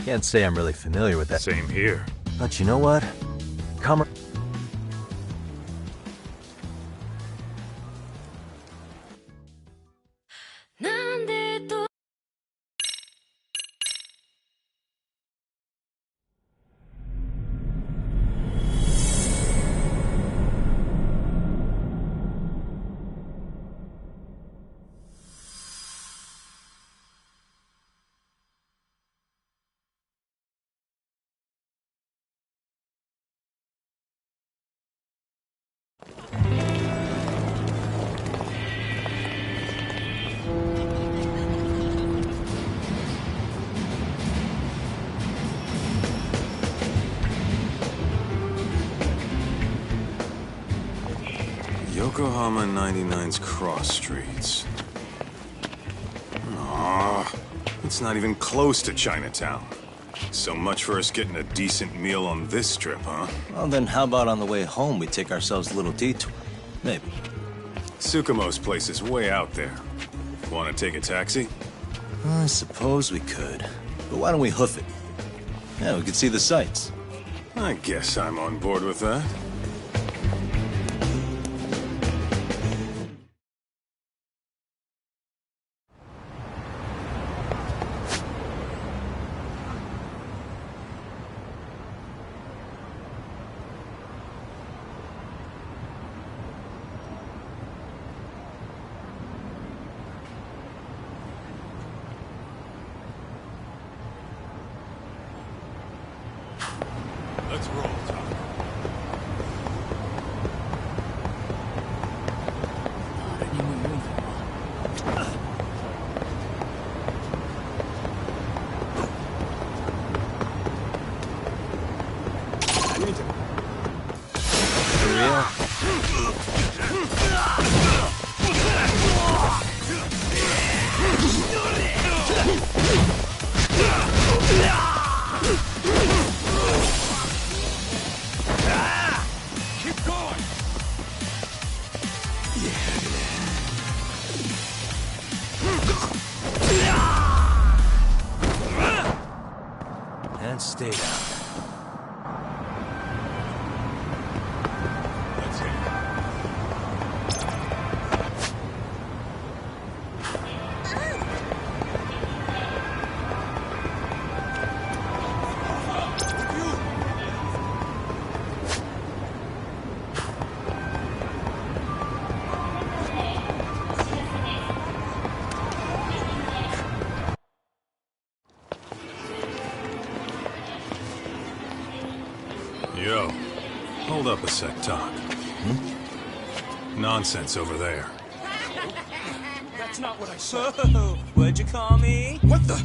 Can't say I'm really familiar with that. Same here. But you know what? Come... Yokohama 99's cross streets. Aw, it's not even close to Chinatown. So much for us getting a decent meal on this strip, huh? Well, then how about on the way home we take ourselves a little detour? Maybe. Tsukumo's place is way out there. Want to take a taxi? I suppose we could. But why don't we hoof it? Yeah, we could see the sights. I guess I'm on board with that. Let's roll, Tom. Keep going! And stay down. Let's hit it. Yo, hold up a sec, Doc. Nonsense over there. That's not what I said. What'd you call me? What the?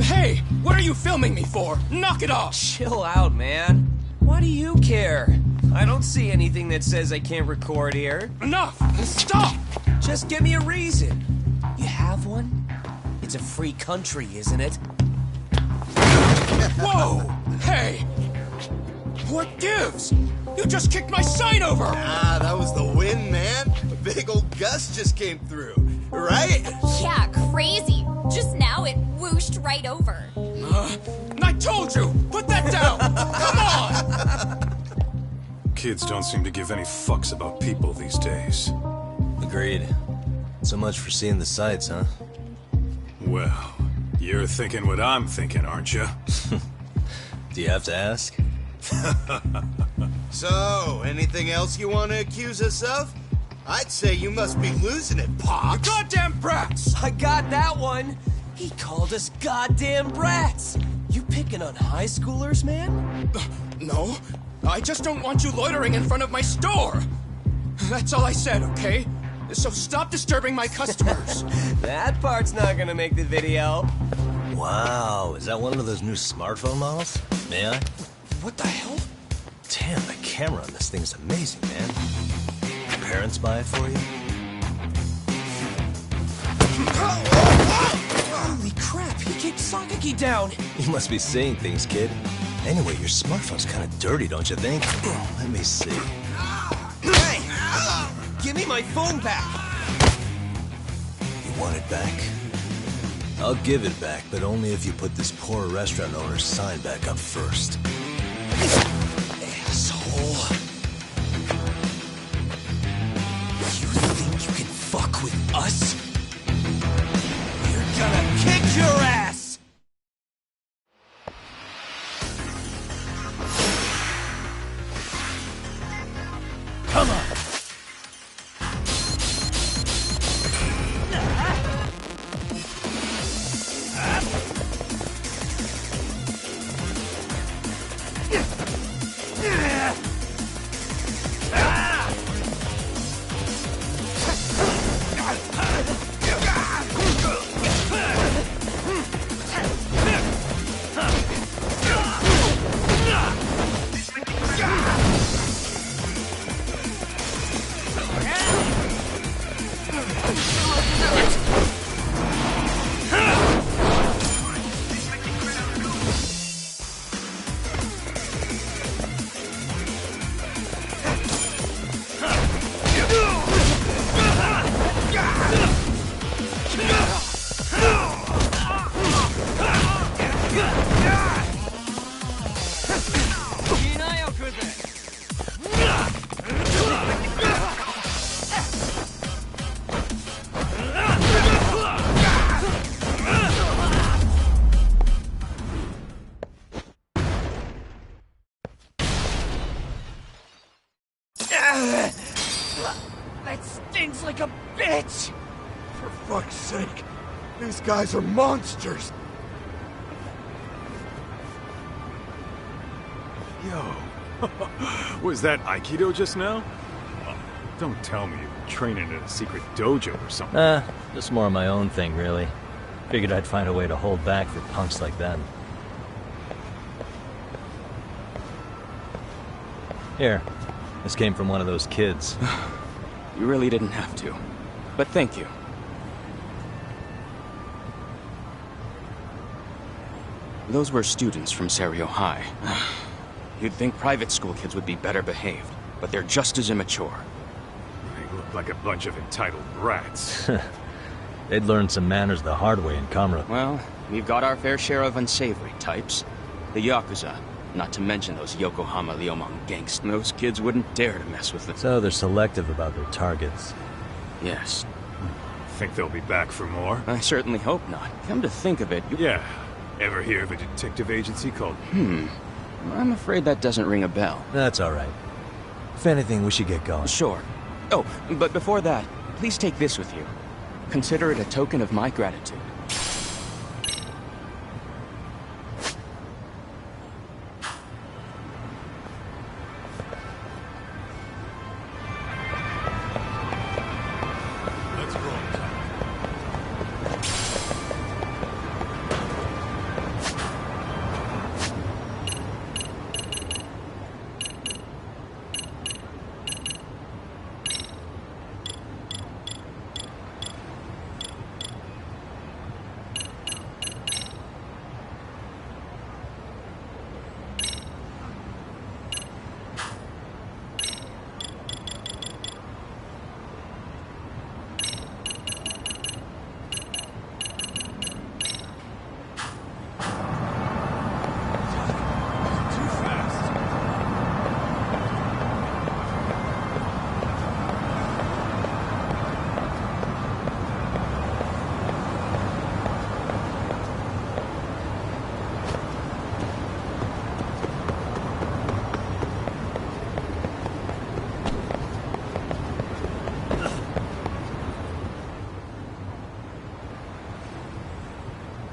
Hey, what are you filming me for? Knock it off! Chill out, man. Why do you care? I don't see anything that says I can't record here. Enough! Stop! Just give me a reason. You have one? It's a free country, isn't it? Whoa! Hey! What gives? You just kicked my sign over! Ah, that was the wind, man. A big old gust just came through, right? Yeah, crazy. Just now it whooshed right over. I told you! Put that down! Come on! Kids don't seem to give any fucks about people these days. Agreed. So much for seeing the sights, huh? Well, you're thinking what I'm thinking, aren't you? Do you have to ask? So, anything else you want to accuse us of? I'd say you must be losing it, Pops. You goddamn brats! I got that one. He called us goddamn brats. You picking on high schoolers, man? No, I just don't want you loitering in front of my store. That's all I said, okay? So stop disturbing my customers. That part's not gonna make the video. Wow, is that one of those new smartphone models? May I? What the hell? Damn, the camera on this thing's amazing, man. Your parents buy it for you? Holy crap, he kicked Sakaki down. You must be seeing things, kid. Anyway, your smartphone's kind of dirty, don't you think? Let me see. Hey! Give me my phone back! You want it back? I'll give it back, but only if you put this poor restaurant owner's sign back up first. Asshole. You think you can fuck with us? We're gonna kick your ass! Come on! That stings like a bitch! For fuck's sake, these guys are monsters! Yo, Was that Aikido just now? Oh, don't tell me you're training in a secret dojo or something. Just more of my own thing, really. Figured I'd find a way to hold back for punks like them. Here, this came from one of those kids. You really didn't have to, but thank you. Those were students from Serio High. You'd think private school kids would be better behaved, but they're just as immature. They look like a bunch of entitled brats. They'd learned some manners the hard way in Kamra. Well, we've got our fair share of unsavory types. The Yakuza, not to mention those Yokohama Liumang gangsters. Those kids wouldn't dare to mess with them. So they're selective about their targets. Yes. Think they'll be back for more? I certainly hope not. Come to think of it, Yeah. Ever hear of a detective agency called... I'm afraid that doesn't ring a bell. That's all right. If anything, we should get going. Sure. Oh, but before that, please take this with you. Consider it a token of my gratitude.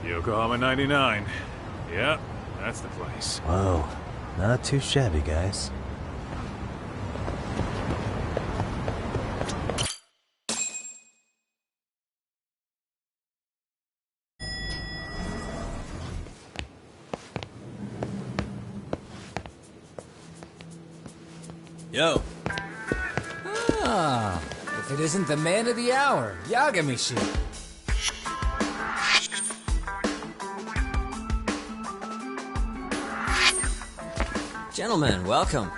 Yokohama 99. Yep, that's the place. Whoa, not too shabby, guys. Yo. Ah, if it isn't the man of the hour, Yagami-shi. Gentlemen, welcome.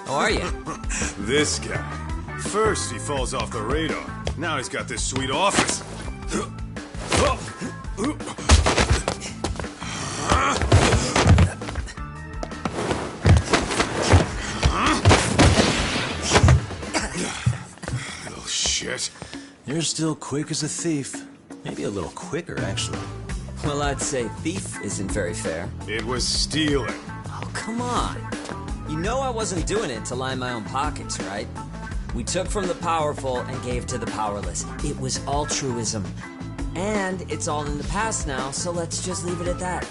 How are you? This guy. First he falls off the radar. Now he's got this sweet office. Little shit. You're still quick as a thief. Maybe a little quicker, actually. Well, I'd say thief isn't very fair. It was stealing. Oh, come on. You know I wasn't doing it to line my own pockets, right? We took from the powerful and gave to the powerless. It was altruism. And it's all in the past now, so let's just leave it at that.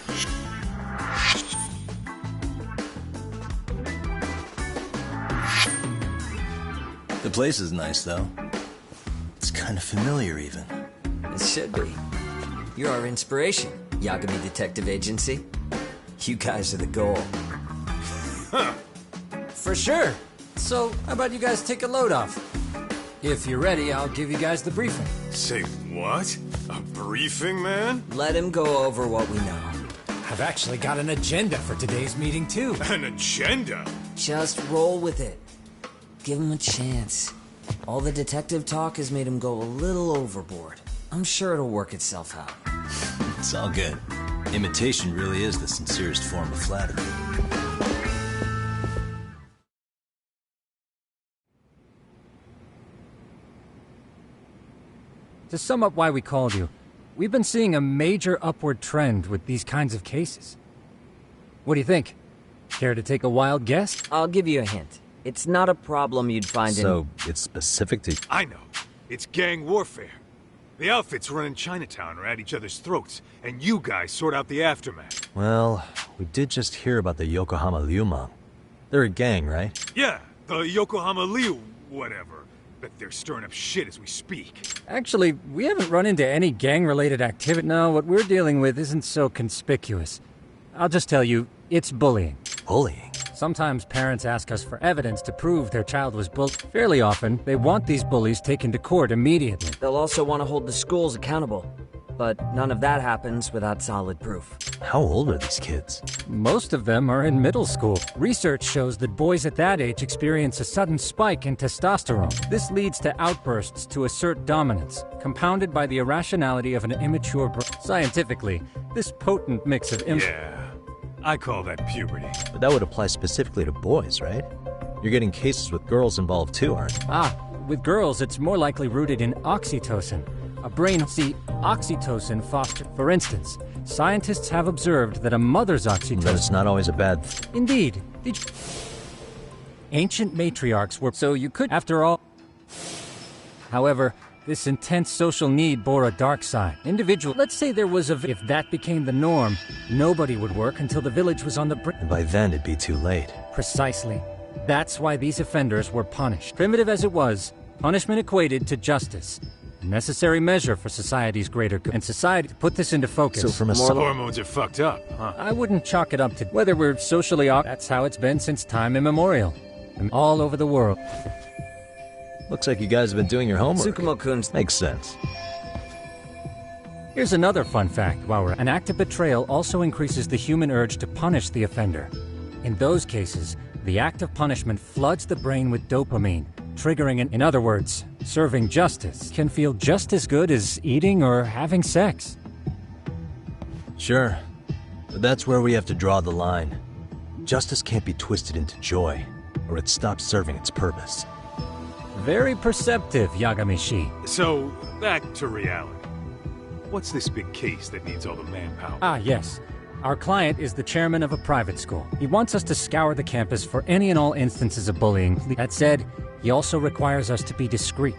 The place is nice, though. It's kind of familiar, even. It should be. You're our inspiration, Yagami Detective Agency. You guys are the goal. Huh. For sure. So, how about you guys take a load off? If you're ready, I'll give you guys the briefing. Say what? A briefing, man? Let him go over what we know. I've actually got an agenda for today's meeting, too. An agenda? Just roll with it. Give him a chance. All the detective talk has made him go a little overboard. I'm sure it'll work itself out. It's all good. Imitation really is the sincerest form of flattery. To sum up why we called you, we've been seeing a major upward trend with these kinds of cases. What do you think? Care to take a wild guess? I'll give you a hint. It's not a problem you'd find in... So, it's specific to... I know. It's gang warfare. The outfits running Chinatown are at each other's throats, and you guys sort out the aftermath. Well, we did just hear about the Yokohama Liumang. They're a gang, right? Yeah, the Yokohama Leo whatever. Bet they're stirring up shit as we speak. Actually, we haven't run into any gang-related activity. No, what we're dealing with isn't so conspicuous. I'll just tell you, it's bullying. Bullying? Sometimes parents ask us for evidence to prove their child was bullied. Fairly often, they want these bullies taken to court immediately. They'll also want to hold the schools accountable. But none of that happens without solid proof. How old are these kids? Most of them are in middle school. Research shows that boys at that age experience a sudden spike in testosterone. This leads to outbursts to assert dominance, compounded by the irrationality of an immature brain. Scientifically, this potent mix of Yeah, I call that puberty. But that would apply specifically to boys, right? You're getting cases with girls involved too, aren't you? With girls, it's more likely rooted in oxytocin. A brain... See, oxytocin fosters... For instance, scientists have observed that a mother's oxytocin... But it's not always a bad thing. Indeed. Ancient matriarchs were... So you could... After all... However, this intense social need bore a dark side. Let's say there was a... If that became the norm, nobody would work until the village was on the brink. And by then, it'd be too late. Precisely. That's why these offenders were punished. Primitive as it was, punishment equated to justice. A necessary measure for society's greater good. And society, to put this into focus... So from a... Hormones are fucked up, huh? I wouldn't chalk it up to whether we're socially... That's how it's been since time immemorial. All over the world. Looks like you guys have been doing your homework. Tsukumo-kun's... Makes sense. Here's another fun fact while we're... An act of betrayal also increases the human urge to punish the offender. In those cases, the act of punishment floods the brain with dopamine, triggering in other words, serving justice can feel just as good as eating or having sex. Sure, but that's where we have to draw the line. Justice can't be twisted into joy, or it stops serving its purpose. Very perceptive, Yagami-shi. So, back to reality. What's this big case that needs all the manpower? Ah, yes. Our client is the chairman of a private school. He wants us to scour the campus for any and all instances of bullying. That said, he also requires us to be discreet.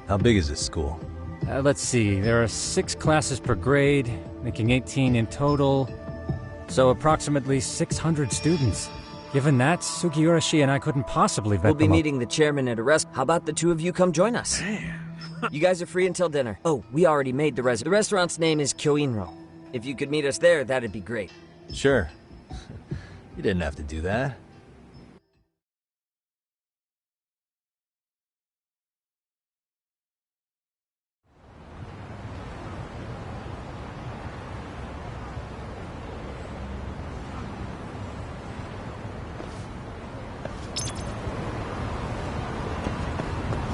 How big is this school? Let's see, there are 6 classes per grade, making 18 in total. So approximately 600 students. Given that, Sugiura-shi and I couldn't possibly vet We'll be them all. meeting the chairman at a restaurant. How about the two of you come join us? You guys are free until dinner. Oh, we already made the restaurant. The restaurant's name is Kyoinro. If you could meet us there, that'd be great. Sure. You didn't have to do that.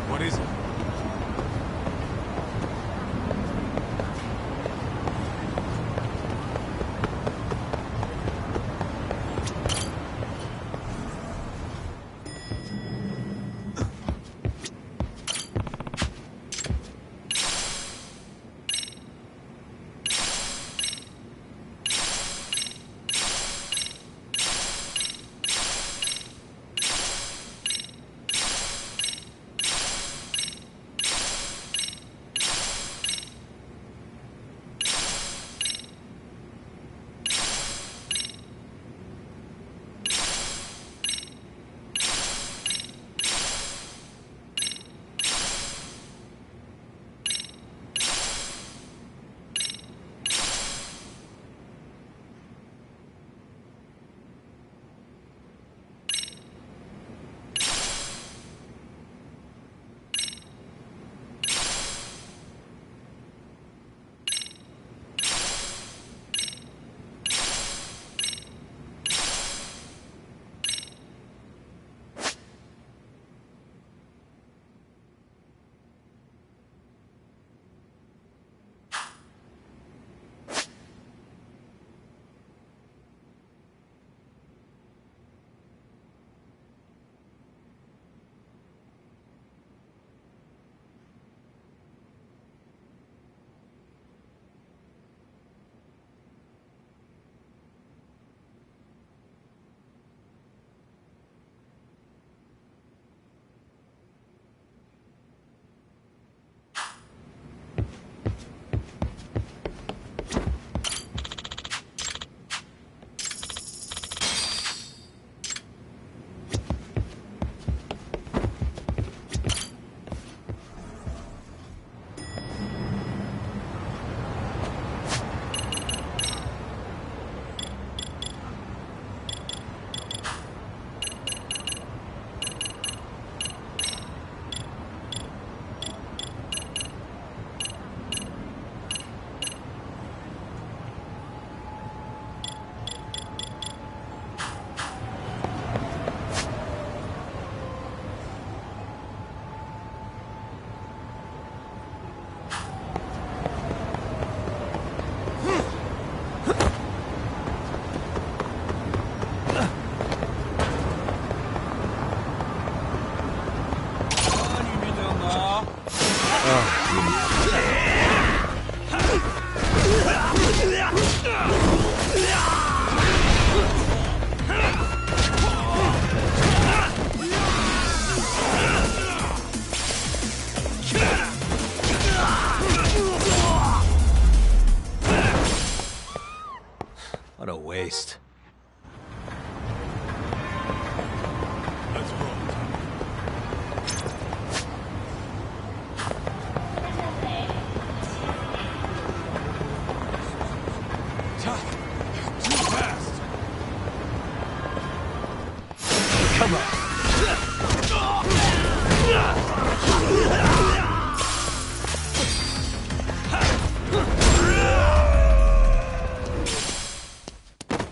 What is it?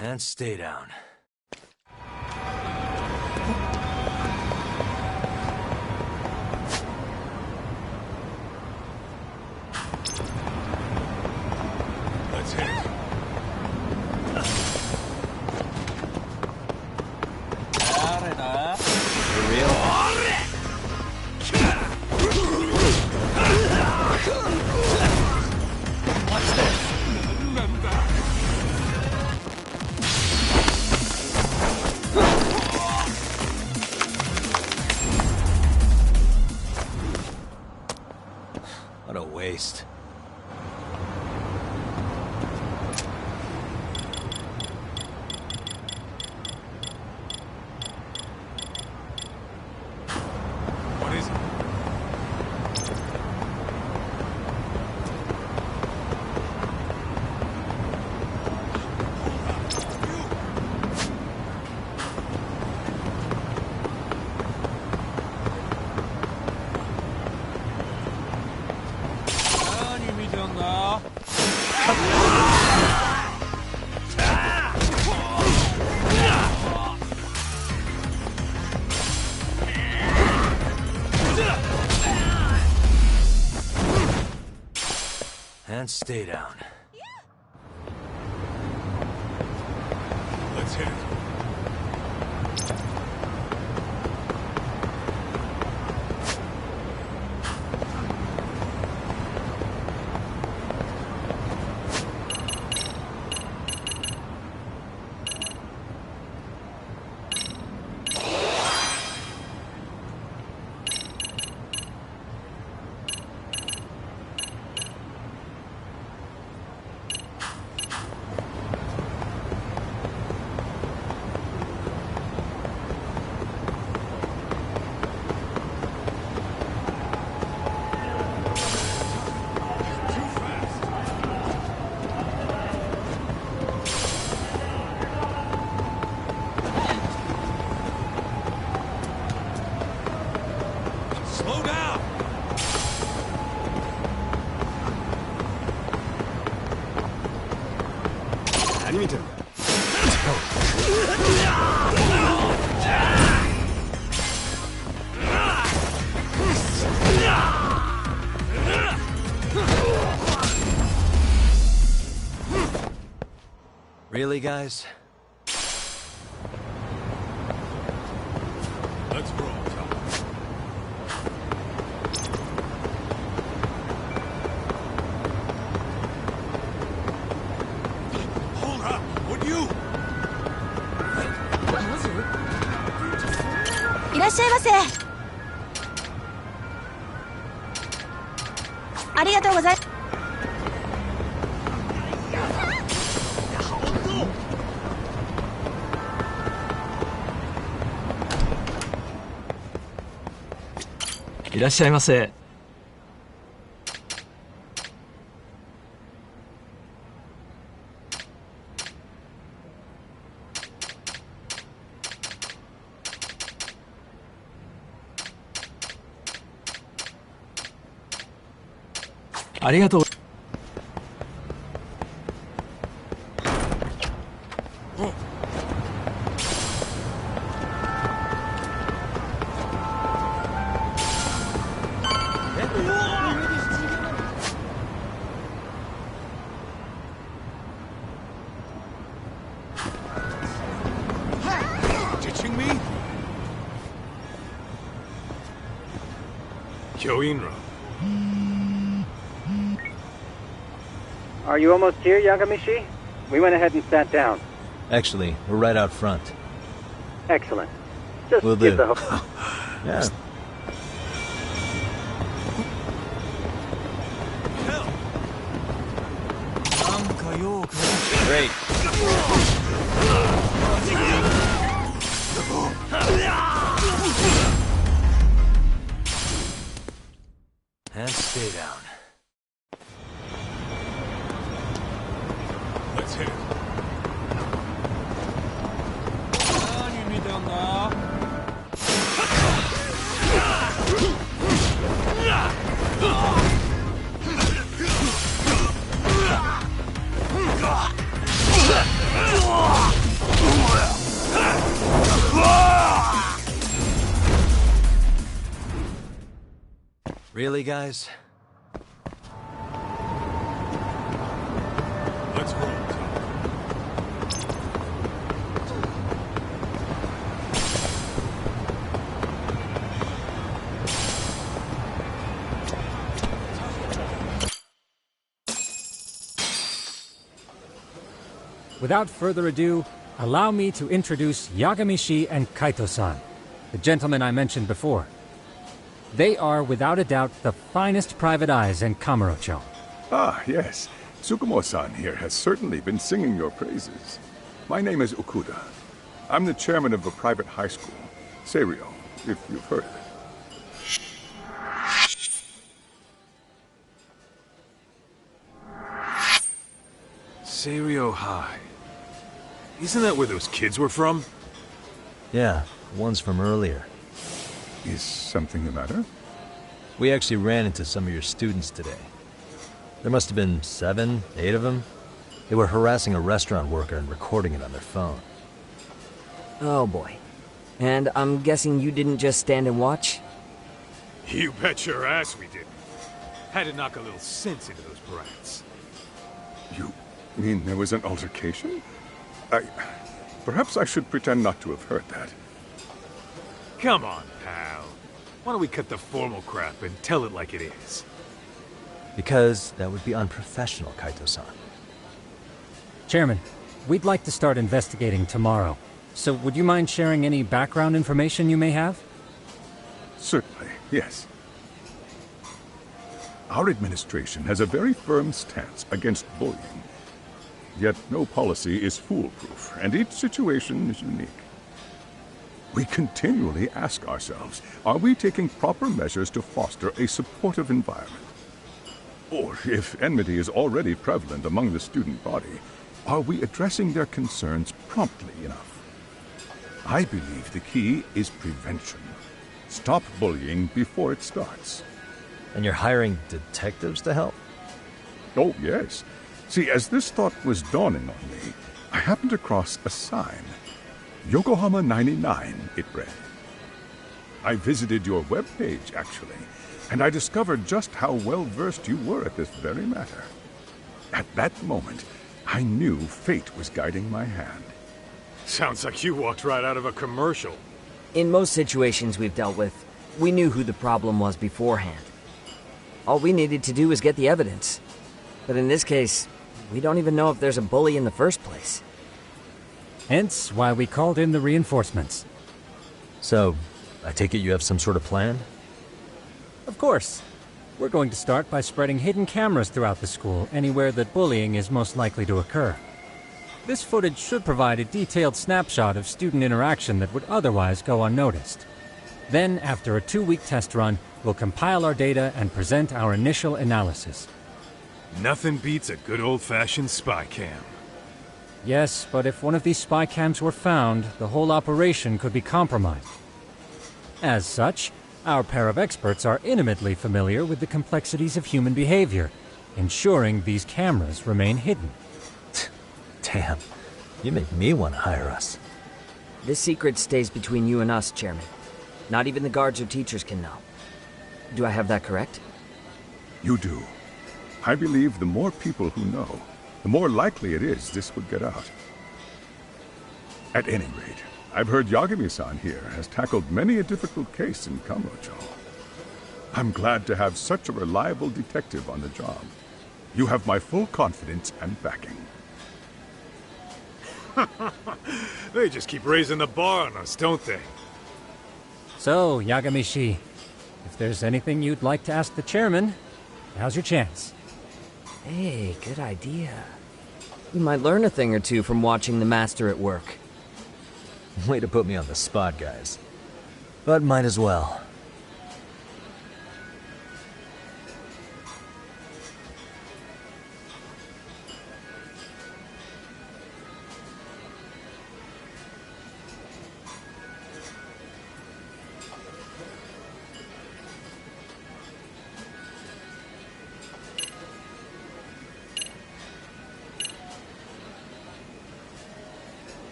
And stay down. Let's hit it. For real? What's this? What a waste. What is it? And stay down. Let's hit it. Slow down! Really, guys? Let's roll, Tom. Hold up! Would you? いらっしゃいませ。ありがとうございます。いらっしゃいませ。ありがとう。Ditching me? Kyoinro. Are you almost here, Yagami? We went ahead and sat down. Actually, we're right out front. Excellent. Just Will give do. the ho- Yeah. Great. And stay down. Let's hit it. Really, guys? Let's roll, Tom. Without further ado, allow me to introduce Yagami and Kaito-san, the gentlemen I mentioned before. They are, without a doubt, the finest private eyes in Kamurocho. Ah, yes. Tsukumo-san here has certainly been singing your praises. My name is Okuda. I'm the chairman of a private high school, Seirio, if you've heard of it. Seirio High. Isn't that where those kids were from? Yeah, one's from earlier. Is something the matter? We actually ran into some of your students today. There must have been 7, 8 of them. They were harassing a restaurant worker and recording it on their phone. Oh boy. And I'm guessing you didn't just stand and watch? You bet your ass we didn't. Had to knock a little sense into those brats. You mean there was an altercation? Perhaps I should pretend not to have heard that. Come on, pal. Why don't we cut the formal crap and tell it like it is? Because that would be unprofessional, Kaito-san. Chairman, we'd like to start investigating tomorrow. So would you mind sharing any background information you may have? Certainly, yes. Our administration has a very firm stance against bullying. Yet no policy is foolproof, and each situation is unique. We continually ask ourselves, are we taking proper measures to foster a supportive environment? Or, if enmity is already prevalent among the student body, are we addressing their concerns promptly enough? I believe the key is prevention. Stop bullying before it starts. And you're hiring detectives to help? Oh, yes. See, as this thought was dawning on me, I happened across a sign. Yokohama 99, it read. I visited your webpage, actually, and I discovered just how well-versed you were at this very matter. At that moment, I knew fate was guiding my hand. Sounds like you walked right out of a commercial. In most situations we've dealt with, we knew who the problem was beforehand. All we needed to do was get the evidence. But in this case, we don't even know if there's a bully in the first place. Hence why we called in the reinforcements. So, I take it you have some sort of plan? Of course. We're going to start by spreading hidden cameras throughout the school, anywhere that bullying is most likely to occur. This footage should provide a detailed snapshot of student interaction that would otherwise go unnoticed. Then, after a 2-week test run, we'll compile our data and present our initial analysis. Nothing beats a good old-fashioned spy cam. Yes, but if one of these spy cams were found, the whole operation could be compromised. As such, our pair of experts are intimately familiar with the complexities of human behavior, ensuring these cameras remain hidden. Damn, you make me want to hire us. This secret stays between you and us, Chairman. Not even the guards or teachers can know. Do I have that correct? You do. I believe the more people who know, the more likely it is this would get out. At any rate, I've heard Yagami-san here has tackled many a difficult case in Kamurocho. I'm glad to have such a reliable detective on the job. You have my full confidence and backing. They just keep raising the bar on us, don't they? So, Yagami, if there's anything you'd like to ask the chairman, now's your chance. Hey, good idea. You might learn a thing or two from watching the master at work. Way to put me on the spot, guys. But might as well.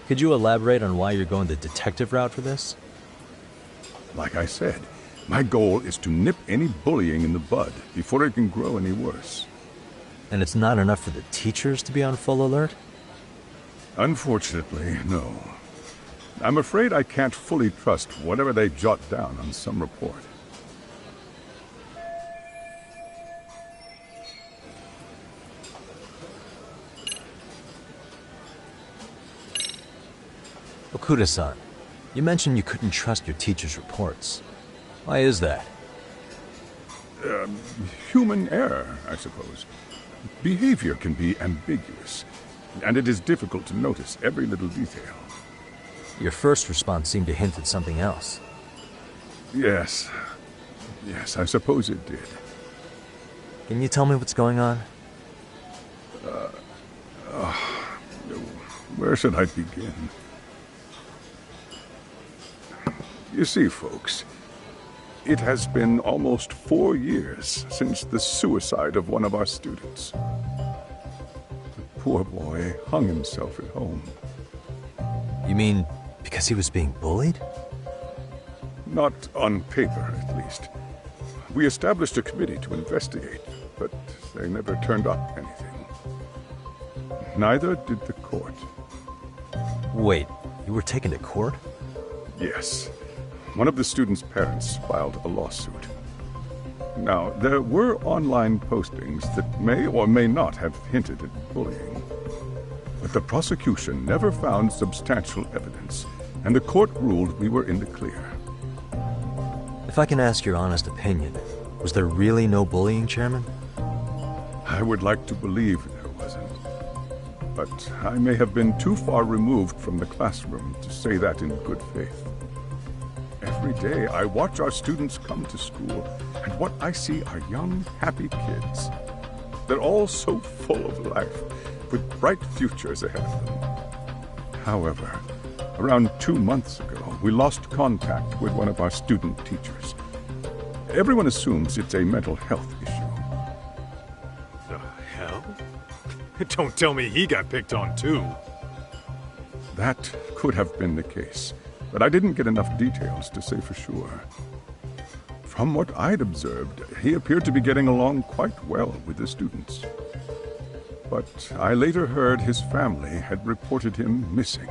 Could you elaborate on why you're going the detective route for this? Like I said, my goal is to nip any bullying in the bud before it can grow any worse. And it's not enough for the teachers to be on full alert? Unfortunately, no. I'm afraid I can't fully trust whatever they jot down on some report. Okuda-san, you mentioned you couldn't trust your teacher's reports. Why is that? Human error, I suppose. Behavior can be ambiguous, and it is difficult to notice every little detail. Your first response seemed to hint at something else. Yes. Yes, I suppose it did. Can you tell me what's going on? Where should I begin? You see, folks, it has been almost 4 years since the suicide of one of our students. The poor boy hung himself at home. You mean because he was being bullied? Not on paper, at least. We established a committee to investigate, but they never turned up anything. Neither did the court. Wait, you were taken to court? Yes. One of the students' parents filed a lawsuit. Now, there were online postings that may or may not have hinted at bullying. But the prosecution never found substantial evidence, and the court ruled we were in the clear. If I can ask your honest opinion, was there really no bullying, Chairman? I would like to believe there wasn't. But I may have been too far removed from the classroom to say that in good faith. Every day I watch our students come to school, and what I see are young, happy kids. They're all so full of life, with bright futures ahead of them. However, around 2 months ago, we lost contact with one of our student teachers. Everyone assumes it's a mental health issue. The hell? Don't tell me he got picked on too. That could have been the case, but I didn't get enough details to say for sure. From what I'd observed, he appeared to be getting along quite well with the students. But I later heard his family had reported him missing.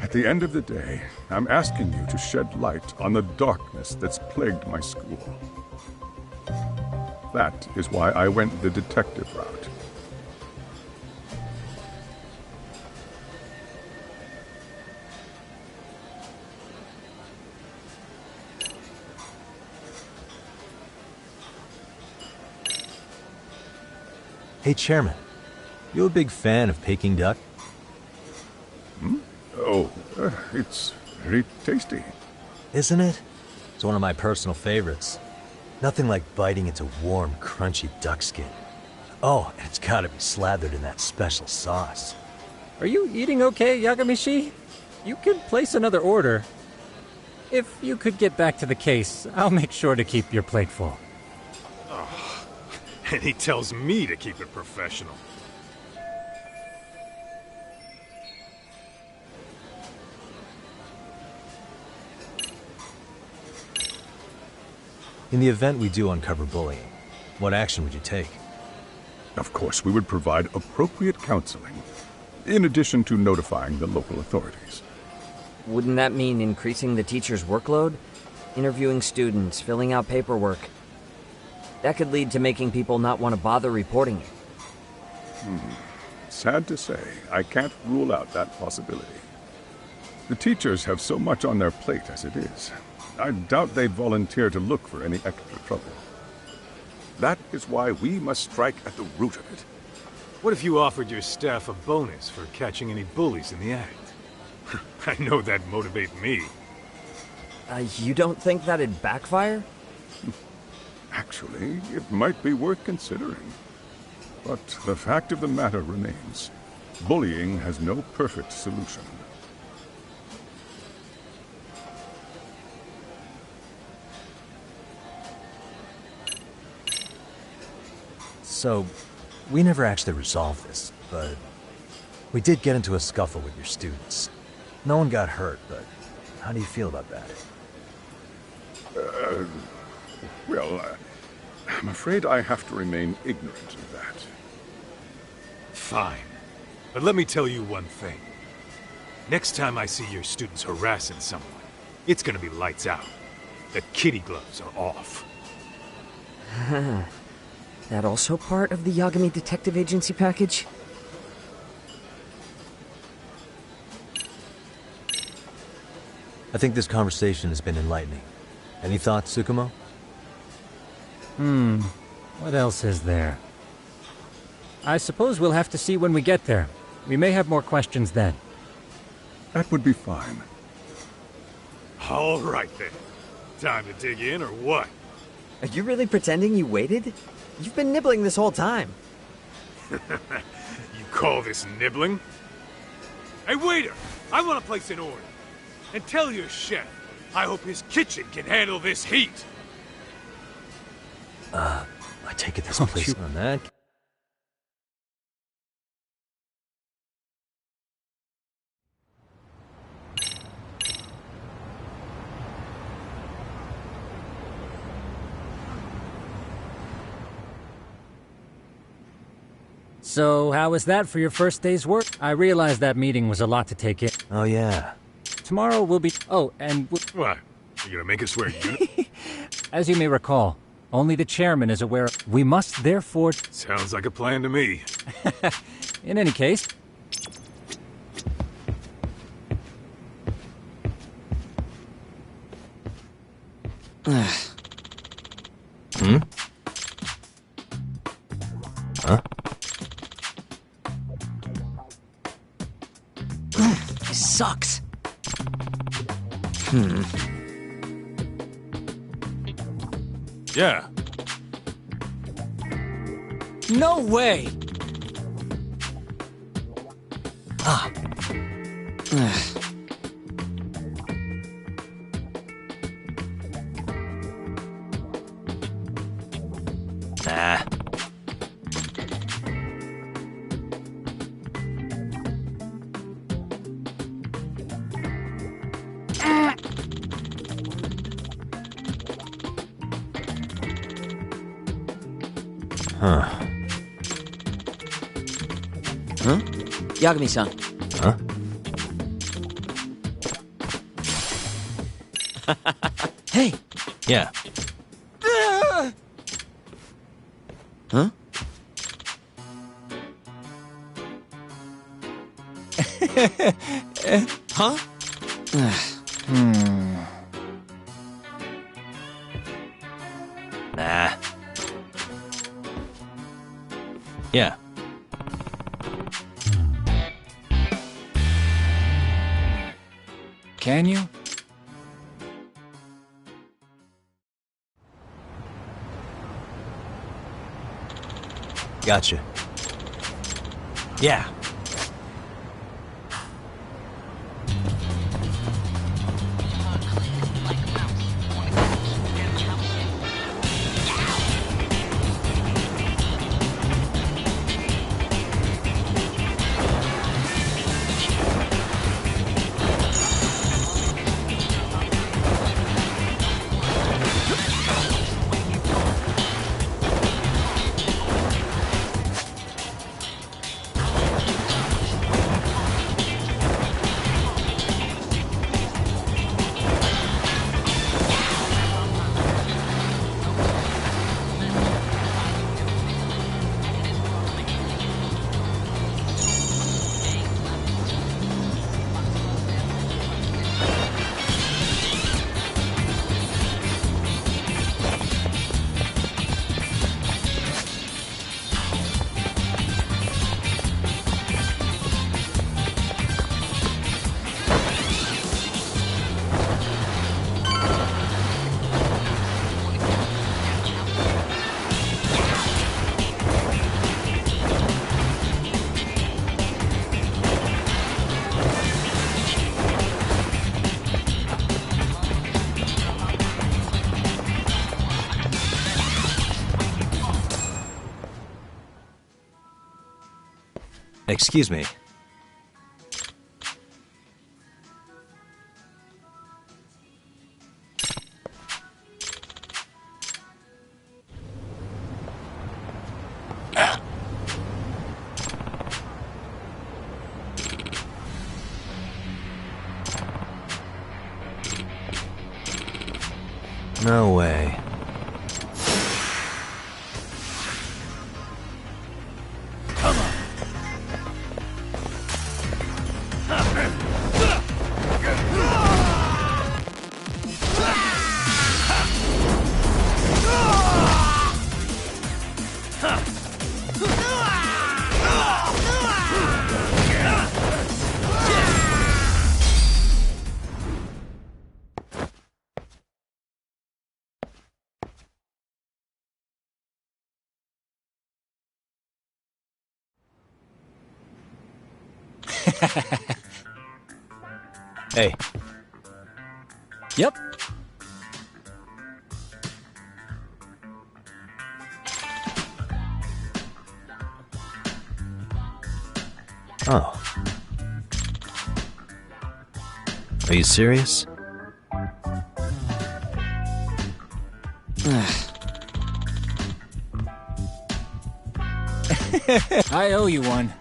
At the end of the day, I'm asking you to shed light on the darkness that's plagued my school. That is why I went the detective route. Hey, Chairman, you a big fan of Peking duck? Oh, it's very tasty. Isn't it? It's one of my personal favorites. Nothing like biting into warm, crunchy duck skin. Oh, and it's gotta be slathered in that special sauce. Are you eating okay, Yagami-shi? You could place another order. If you could get back to the case, I'll make sure to keep your plate full. Oh, and he tells me to keep it professional. In the event we do uncover bullying, what action would you take? Of course, we would provide appropriate counseling, in addition to notifying the local authorities. Wouldn't that mean increasing the teacher's workload? Interviewing students, filling out paperwork. That could lead to making people not want to bother reporting it. Sad to say, I can't rule out that possibility. The teachers have so much on their plate as it is. I doubt they'd volunteer to look for any extra trouble. That is why we must strike at the root of it. What if you offered your staff a bonus for catching any bullies in the act? I know that'd motivate me. You don't think that'd backfire? Actually, it might be worth considering. But the fact of the matter remains, bullying has no perfect solution. So, we never actually resolved this, but we did get into a scuffle with your students. No one got hurt, but how do you feel about that? I'm afraid I have to remain ignorant of that. Fine. But let me tell you one thing. Next time I see your students harassing someone, it's gonna be lights out. The kitty gloves are off. That also part of the Yagami Detective Agency package? I think this conversation has been enlightening. Any thoughts, Tsukumo? What else is there? I suppose we'll have to see when we get there. We may have more questions then. That would be fine. All right then. Time to dig in or what? Are you really pretending you waited? You've been nibbling this whole time. You call this nibbling? Hey waiter! I want to place an order. And tell your chef, I hope his kitchen can handle this heat. I take it this place on that. So, how was that for your first day's work? I realized that meeting was a lot to take in. Oh, yeah. Tomorrow we'll be... Oh, and... What? You gonna make us swear unit? As you may recall, only the chairman is aware of... We must therefore... Sounds like a plan to me. In any case... Huh? This sucks. Yeah. No way! Nah. Huh? Yagami-san. Huh? Hey! Yeah. Huh? Huh? Nah. Yeah. Can you? Gotcha. Yeah. Excuse me. No way. Come on. Hey. Yep. Oh. Are you serious? I owe you one.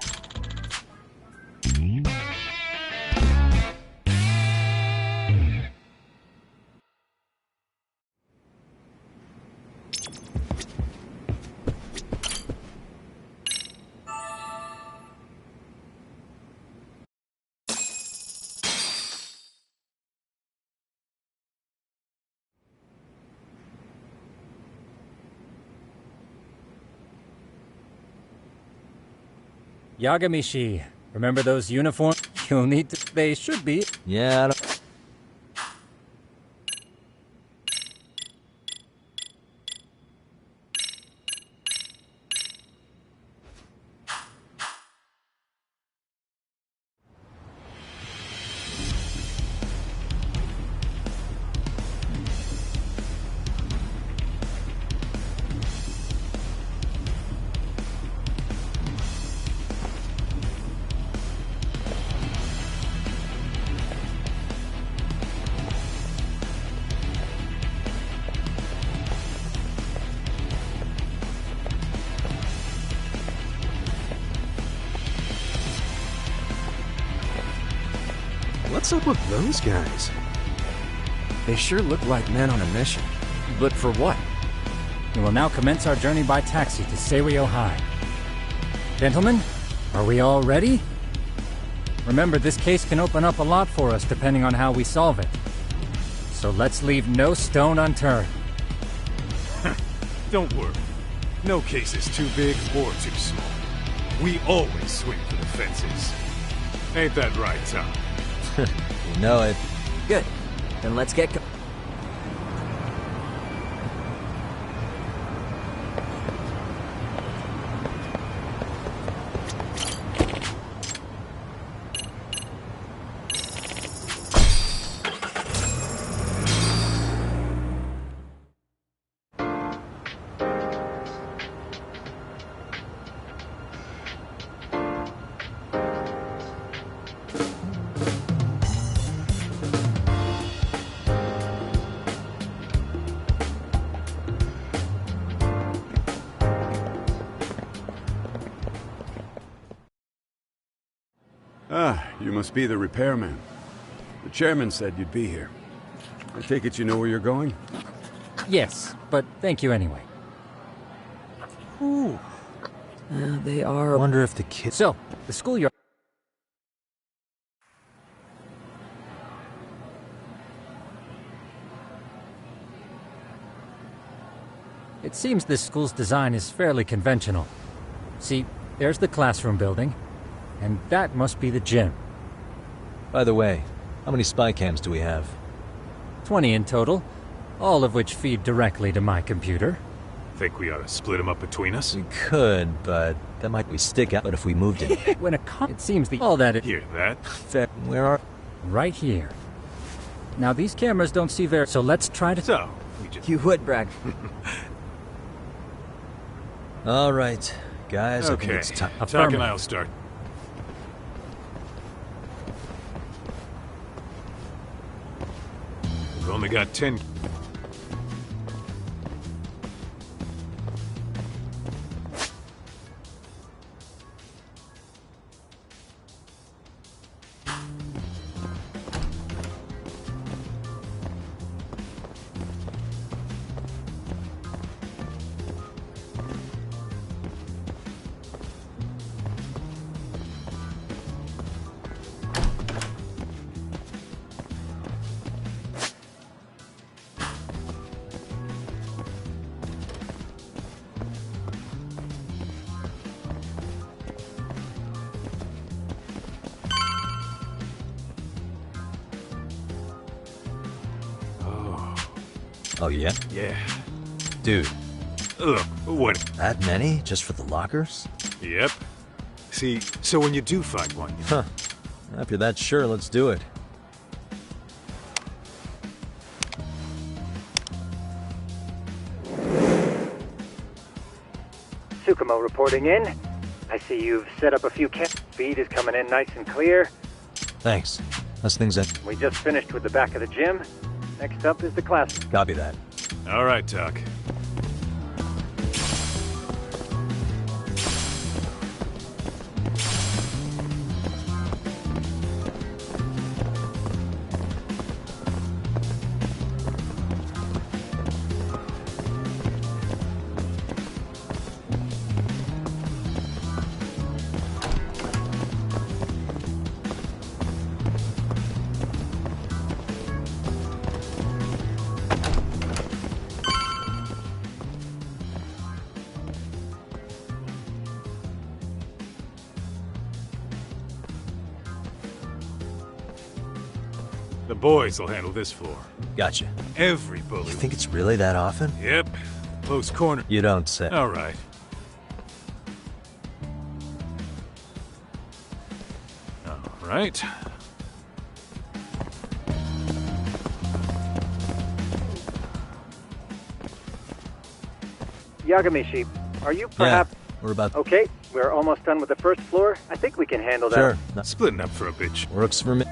Yagami, remember those uniforms? You'll need to... They should be. Yeah, I don't... What's up with those guys? They sure look like men on a mission. But for what? We will now commence our journey by taxi to Seiryo High. Gentlemen, are we all ready? Remember, this case can open up a lot for us depending on how we solve it. So let's leave no stone unturned. Don't worry. No case is too big or too small. We always swing for the fences. Ain't that right, Tom? You know it. Good. Then let's get go- Ah, you must be the repairman. The chairman said you'd be here. I take it you know where you're going? Yes, but thank you anyway. Ooh. They are... I wonder if the kids... So, the schoolyard... It seems this school's design is fairly conventional. See, there's the classroom building, and that must be the gym. By the way, how many spy cams do we have? 20 in total, all of which feed directly to my computer. Think we ought to split them up between us? We could, but that might be stick out. But if we moved it... When it seems all that it... Hear that? Where are... Right here. Now these cameras don't see very... So let's try to... So, we just... You would brag. All right, guys, I think Okay, it's time. Doc and I'll start. only got 10. Oh, yeah? Yeah. Dude. Look, what? That many? Just for the lockers? Yep. See, so when you do find one... Huh. If you're that sure, let's do it. Tsukumo reporting in. I see you've set up a few Feed is coming in nice and clear. Thanks. How's things at... We just finished with the back of the gym. Next up is the class. Copy that. All right, Doc. The boys will handle this floor. Gotcha. Every bully. You think it's really that often? Yep. Close corner. You don't say. All right. All right. Yagami sheep, are you perhaps... Yeah, we're about... Okay, we're almost done with the first floor. I think we can handle that. Sure. Splitting up for a bitch. Works for me.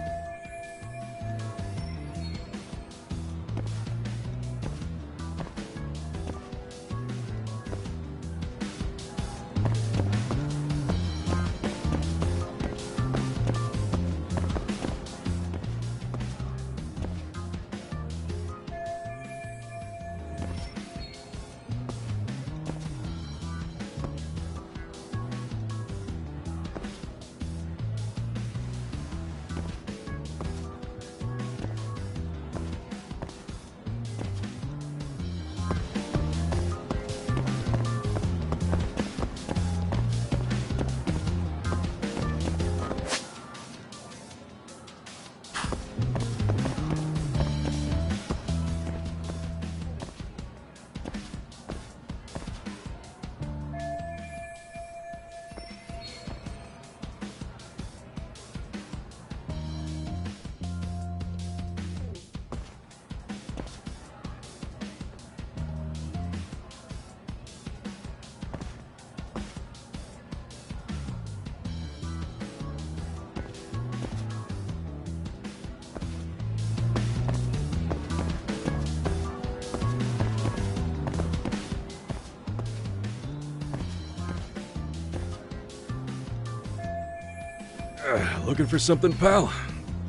Looking for something, pal?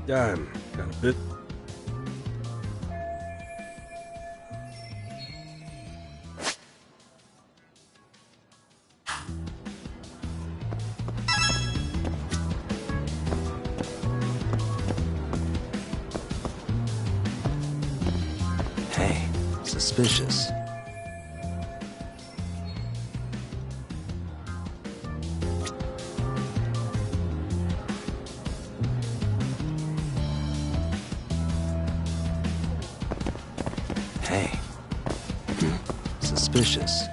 I'm kind of bit... Hey, suspicious. Hey. Suspicious.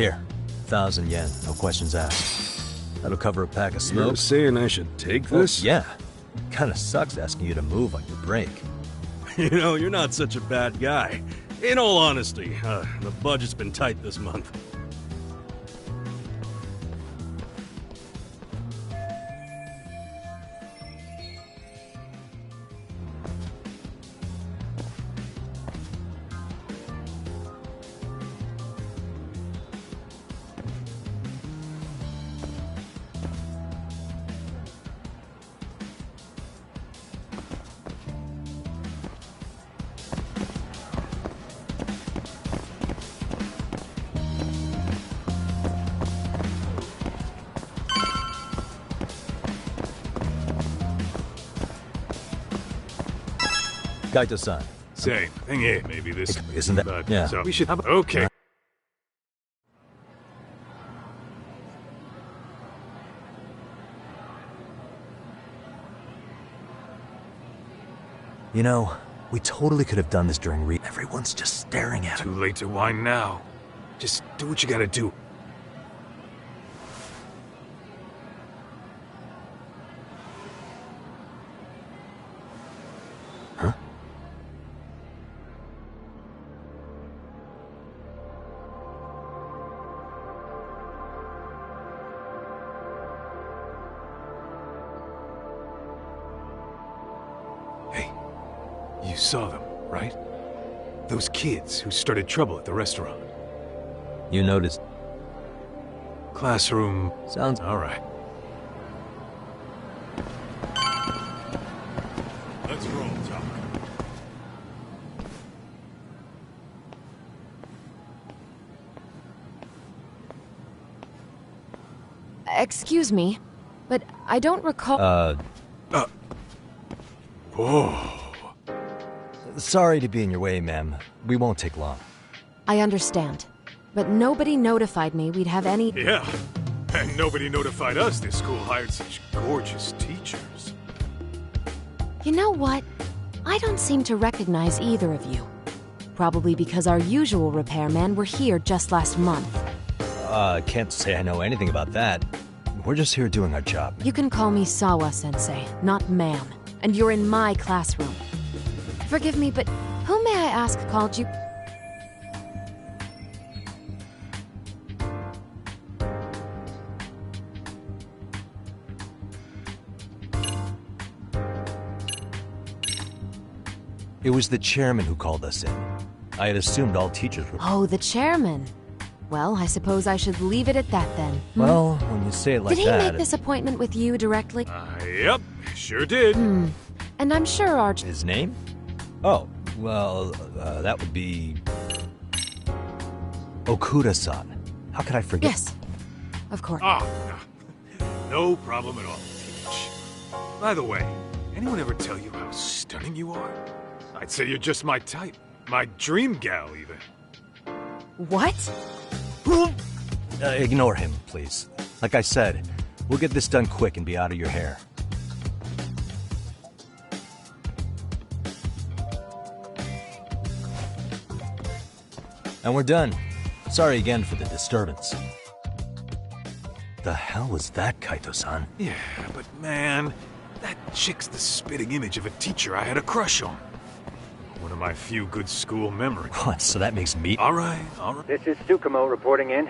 Here, 1,000 yen, no questions asked. That'll cover a pack of You're smokes. saying I should take this? Well, yeah. Kinda sucks asking you to move on your break. You know, you're not such a bad guy. In all honesty, the budget's been tight this month. Kaito-san. Say, thing is, maybe this... Isn't that... But, yeah. So we should have... Okay. You know, we totally could have done this during Everyone's just staring at it. Too late to whine now. Just do what you gotta do. Huh? You saw them, right? Those kids who started trouble at the restaurant. You noticed. Classroom... Sounds... Alright. Let's roll, Tom. Excuse me, but I don't recall... Whoa. Sorry to be in your way, ma'am. We won't take long. I understand. But nobody notified me we'd have any... Yeah. And nobody notified us this school hired such gorgeous teachers. You know what? I don't seem to recognize either of you. Probably because our usual repairmen were here just last month. Can't say I know anything about that. We're just here doing our job. You can call me Sawa-sensei, not ma'am. And you're in my classroom. Forgive me, but who may I ask called you? It was the chairman who called us in. I had assumed all teachers were... Oh, the chairman. Well, I suppose I should leave it at that then. Well, when you say it like that... Did that... he make this appointment with you directly? Yep, sure did. And I'm sure our... His name? Oh, well, that would be... Okuda-san. How could I forget? Yes, of course. Ah, no problem at all, Teach. By the way, anyone ever tell you how stunning you are? I'd say you're just my type. My dream gal, even. What? Ignore him, please. Like I said, we'll get this done quick and be out of your hair. And we're done. Sorry again for the disturbance. The hell was that, Kaito-san? Yeah, but man, that chick's the spitting image of a teacher I had a crush on. One of my few good school memories. What, so that makes me... All right, all right. This is Tsukumo reporting in.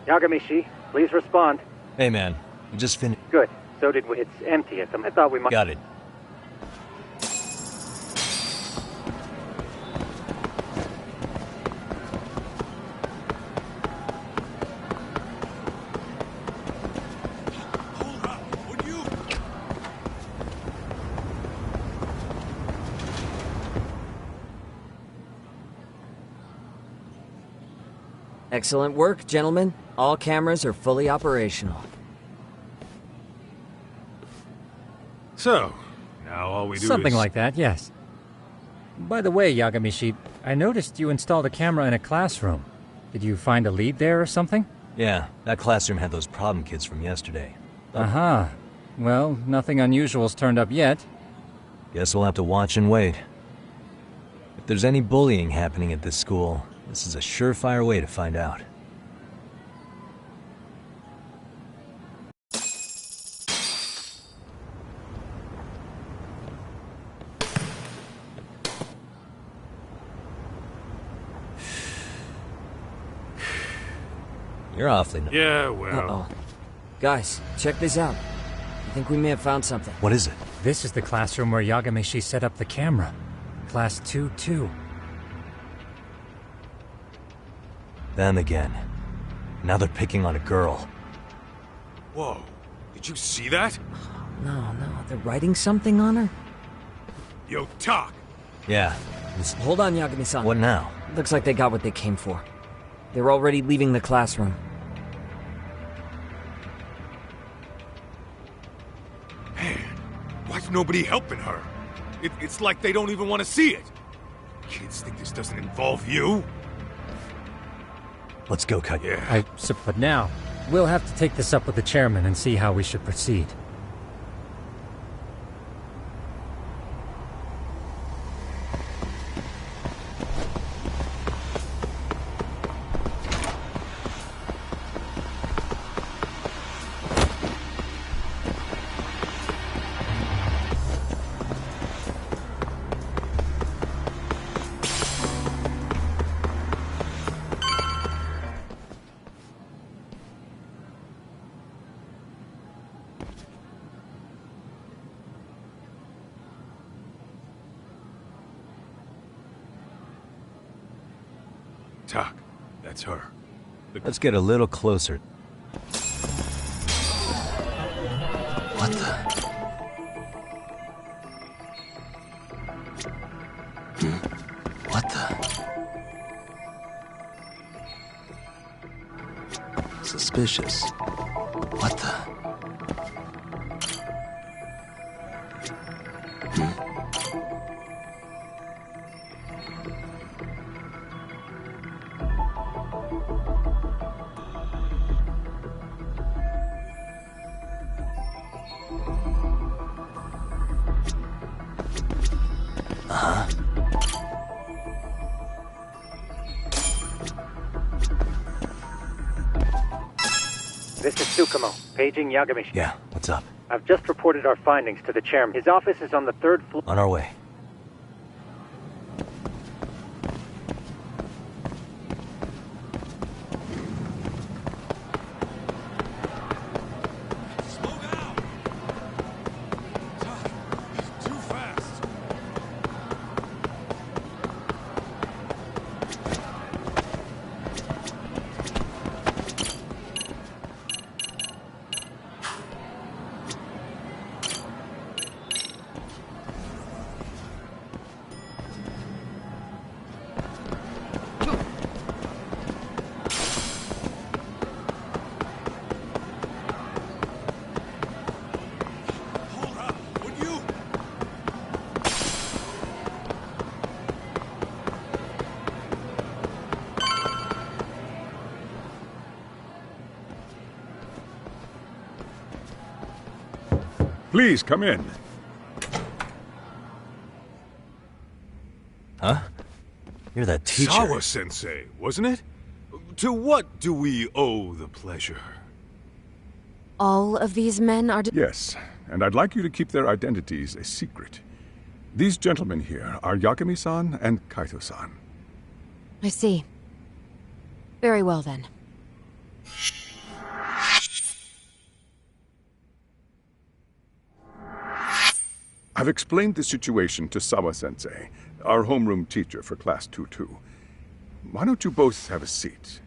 Yagami-shi, please respond. Hey, man. We just finished... Good. So did we. It's empty at them. I thought we might... Got it. Excellent work, gentlemen. All cameras are fully operational. So, now all we do Something is... like that, yes. By the way, Yagami-shi, I noticed you installed a camera in a classroom. Did you find a lead there or something? Yeah, that classroom had those problem kids from yesterday. Aha. Well, nothing unusual's turned up yet. Guess we'll have to watch and wait. If there's any bullying happening at this school, this is a surefire way to find out. You're awfully... Yeah, well... Uh-oh. Guys, check this out. I think we may have found something. What is it? This is the classroom where Yagami set up the camera. Class 2-2. Them again. Now they're picking on a girl. Whoa. Did you see that? No, they're writing something on her? Yo, talk! Yeah. Hold on, Yagami-san. What now? Looks like they got what they came for. They're already leaving the classroom. Man, why's nobody helping her? It's like they don't even want to see it. Kids think this doesn't involve you? Let's go, Cut. Yeah. But now, we'll have to take this up with the chairman and see how we should proceed. Tak, that's her. Let's get a little closer. What the? What the? Suspicious. What the? This is Tsukumo, paging Yagami. Yeah, what's up? I've just reported our findings to the chairman. His office is on the 3rd floor. On our way. Please, come in. Huh? You're that teacher. Sawa-sensei, wasn't it? To what do we owe the pleasure? All of these men are... Yes, and I'd like you to keep their identities a secret. These gentlemen here are Yagami-san and Kaito-san. I see. Very well, then. I've explained the situation to Sawa-sensei, our homeroom teacher for Class 2-2. Why don't you both have a seat?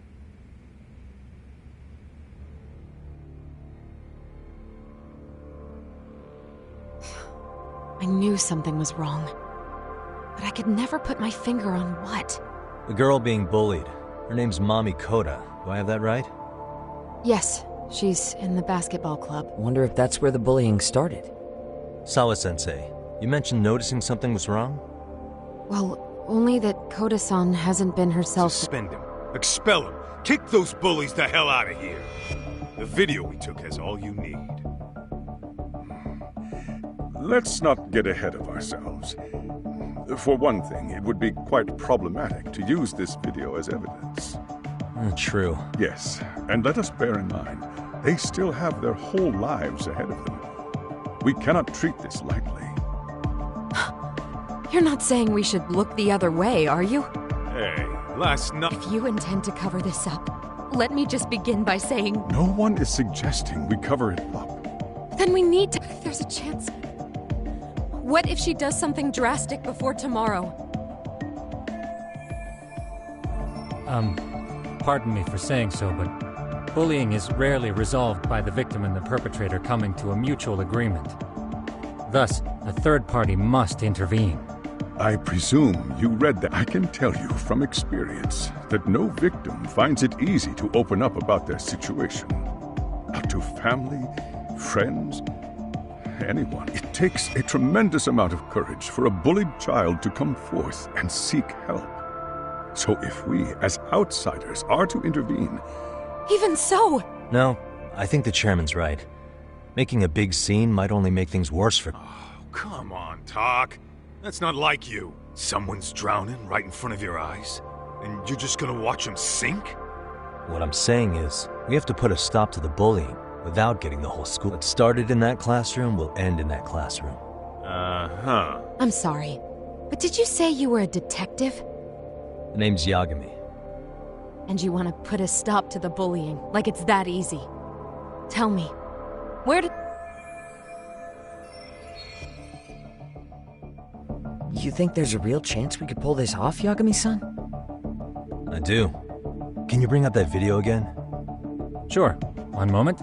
I knew something was wrong. But I could never put my finger on what. The girl being bullied. Her name's Mami Koda. Do I have that right? Yes, she's in the basketball club. Wonder if that's where the bullying started. Sawa-sensei, you mentioned noticing something was wrong? Well, only that Koda-san hasn't been herself. Suspend him. Expel him. Kick those bullies the hell out of here. The video we took has all you need. Let's not get ahead of ourselves. For one thing, it would be quite problematic to use this video as evidence. True. Yes, and let us bear in mind, they still have their whole lives ahead of them. We cannot treat this lightly. You're not saying we should look the other way, are you? Hey, last night... If you intend to cover this up, Let me just begin by saying... No one is suggesting we cover it up. Then we need to... There's a chance. What if she does something drastic before tomorrow? Pardon me for saying so, but bullying is rarely resolved by the victim and the perpetrator coming to a mutual agreement. Thus, a third party must intervene. I presume you read that. I can tell you from experience that no victim finds it easy to open up about their situation. Not to family, friends, anyone. It takes a tremendous amount of courage for a bullied child to come forth and seek help. So if we, as outsiders, are to intervene... Even so... No, I think the chairman's right. Making a big scene might only make things worse for... Oh, come on, Talk. That's not like you. Someone's drowning right in front of your eyes, and you're just gonna watch him sink? What I'm saying is, we have to put a stop to the bullying without getting the whole school. What started in that classroom will end in that classroom. Uh-huh. I'm sorry, but did you say you were a detective? The name's Yagami. And you want to put a stop to the bullying, like it's that easy. Tell me, where did... You think there's a real chance we could pull this off, Yagami-san? I do. Can you bring up that video again? Sure. One moment.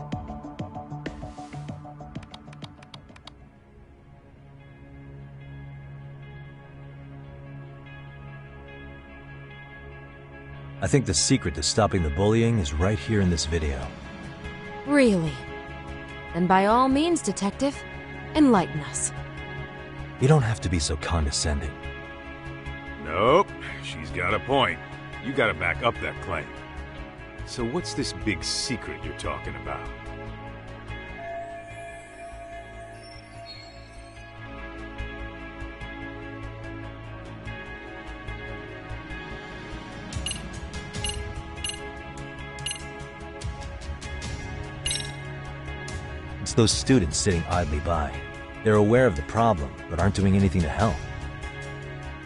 I think the secret to stopping the bullying is right here in this video. Really? Then by all means, detective, enlighten us. You don't have to be so condescending. Nope, she's got a point. You gotta back up that claim. So what's this big secret you're talking about? It's those students sitting idly by. They're aware of the problem, but aren't doing anything to help.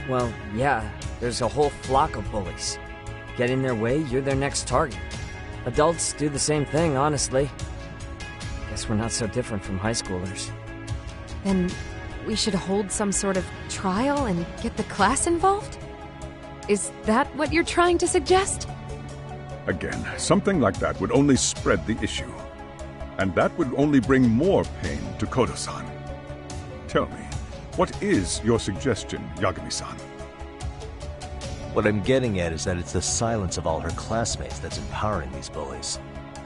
Well, yeah, there's a whole flock of bullies. Get in their way, you're their next target. Adults do the same thing, honestly. Guess we're not so different from high schoolers. Then we should hold some sort of trial and get the class involved? Is that what you're trying to suggest? Again, something like that would only spread the issue. And that would only bring more pain to Kodo-san. Tell me, what is your suggestion, Yagami-san? What I'm getting at is that it's the silence of all her classmates that's empowering these bullies.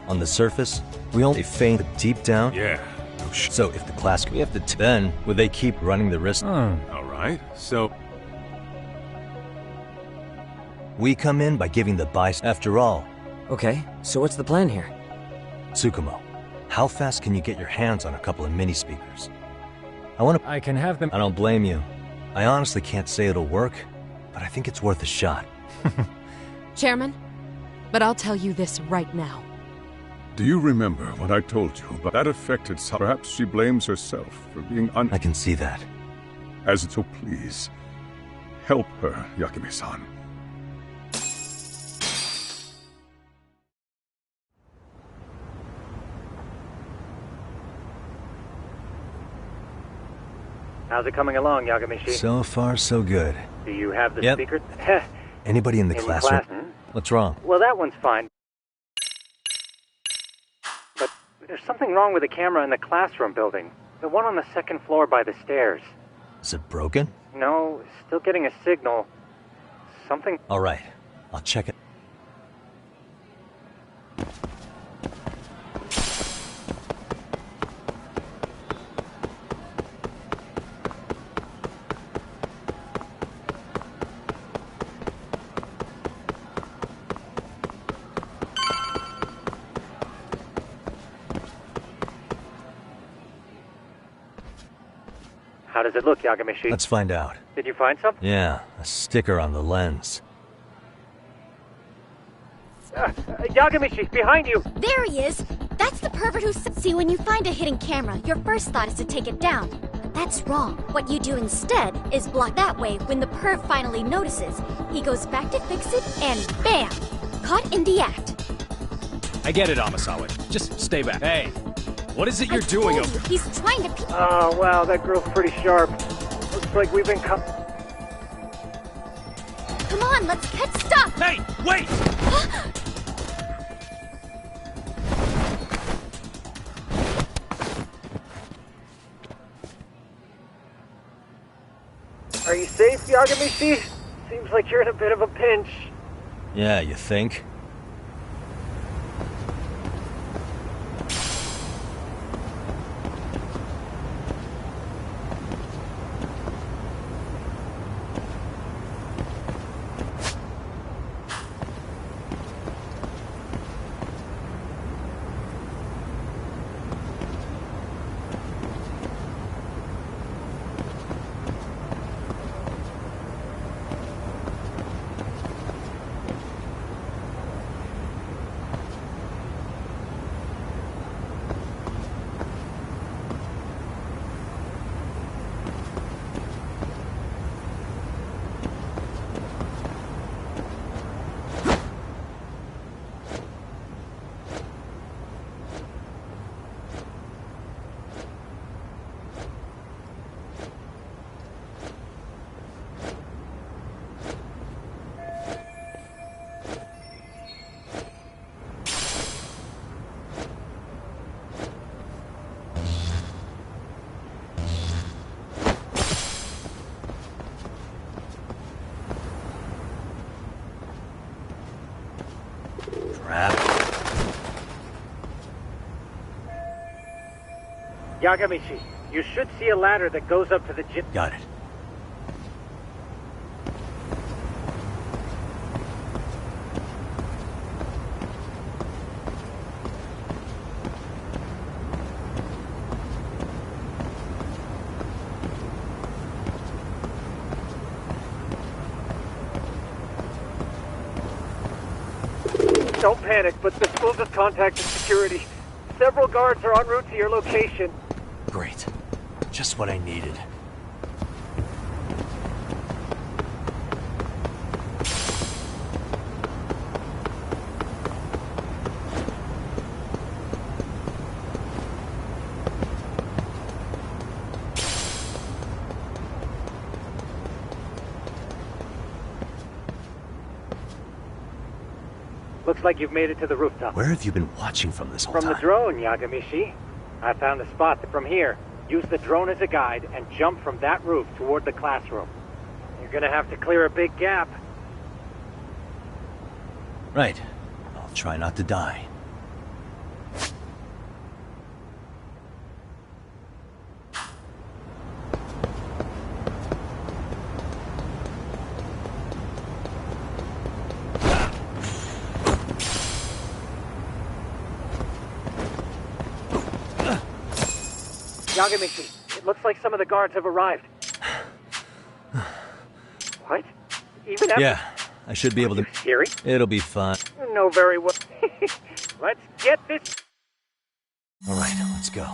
On the surface, we only feign, but deep down... Yeah. So if the class... we have to... then, would they keep running the risk? Alright, so... We come in by giving the bias... After all... Okay, so what's the plan here? Tsukumo, how fast can you get your hands on a couple of mini-speakers? I can have them... I don't blame you. I honestly can't say it'll work, but I think it's worth a shot. Chairman, but I'll tell you this right now. Do you remember what I told you about that affected... Perhaps she blames herself for being I can see that. As so please, help her, Yagami-san. How's it coming along, Yagami-shi? So far, so good. Do you have the Yep. speaker? Anybody in the classroom? What's wrong? Well, that one's fine. But there's something wrong with the camera in the classroom building. The one on the second floor by the stairs. Is it broken? No, still getting a signal. Something... All right, I'll check it. How does it look, Yagami-shi? Let's find out. Did you find something? Yeah, a sticker on the lens. Yagami-shi, behind you! There he is! That's the pervert who's... See, when you find a hidden camera, your first thought is to take it down. But that's wrong. What you do instead is block that way. When the perv finally notices, he goes back to fix it, and bam! Caught in the act. I get it, Amasawa. Just stay back. Hey, what is it you're doing over there? He's trying to... Oh, wow, that girl's pretty sharp. Looks like we've been Come on, let's get stuck! Hey, wait! Are you safe, Yagami? Seems like you're in a bit of a pinch. Yeah, you think? Yagami, you should see a ladder that goes up to the gym. Got it. Don't panic, but the school just contacted security. Several guards are en route to your location. Great. Just what I needed. Looks like you've made it to the rooftop. Where have you been watching from this whole time? time? From the drone, Yagami. I found a spot from here. Use the drone as a guide and jump from that roof toward the classroom. You're gonna have to clear a big gap. Right. I'll try not to die. Yagami, it looks like some of the guards have arrived. What? Even after... Yeah, I should be able to... Scary? It'll be fun. No, very well. Let's get this... Alright, let's go.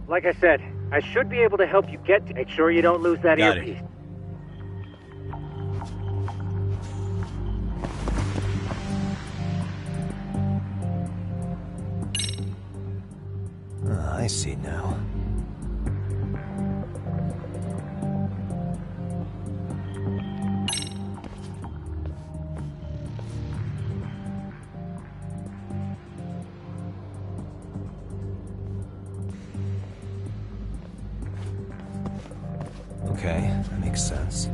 Like I said, I should be able to help you get to... Make sure you don't lose that Got earpiece. it. I see now. Okay, that makes sense.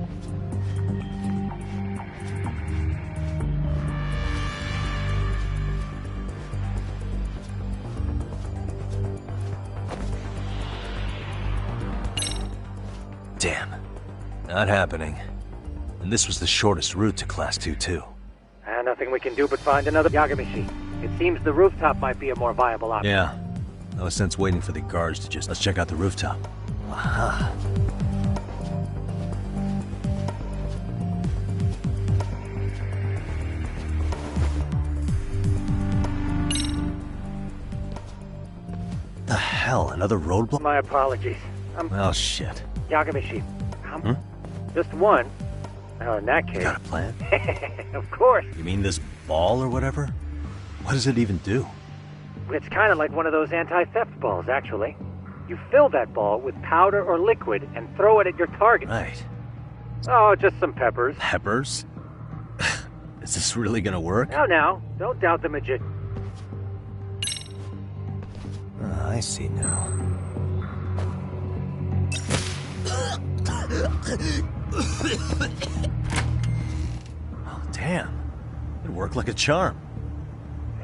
Damn. Not happening. And this was the shortest route to Class 2, too. Nothing we can do but find another Yagami. It seems the rooftop might be a more viable option. Yeah. No sense waiting for the guards to just... Let's check out the rooftop. Aha. The hell? Another roadblock? My apologies. Oh, shit. Yagami, Just one. Oh, in that case... Got a plan? Of course. You mean this ball or whatever? What does it even do? It's kind of like one of those anti-theft balls, actually. You fill that ball with powder or liquid and throw it at your target. Right. Oh, just some peppers. Peppers? Is this really gonna work? Now, don't doubt the magician. I see now. Oh, damn. It worked like a charm.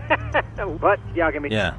But, Yagami... Yeah.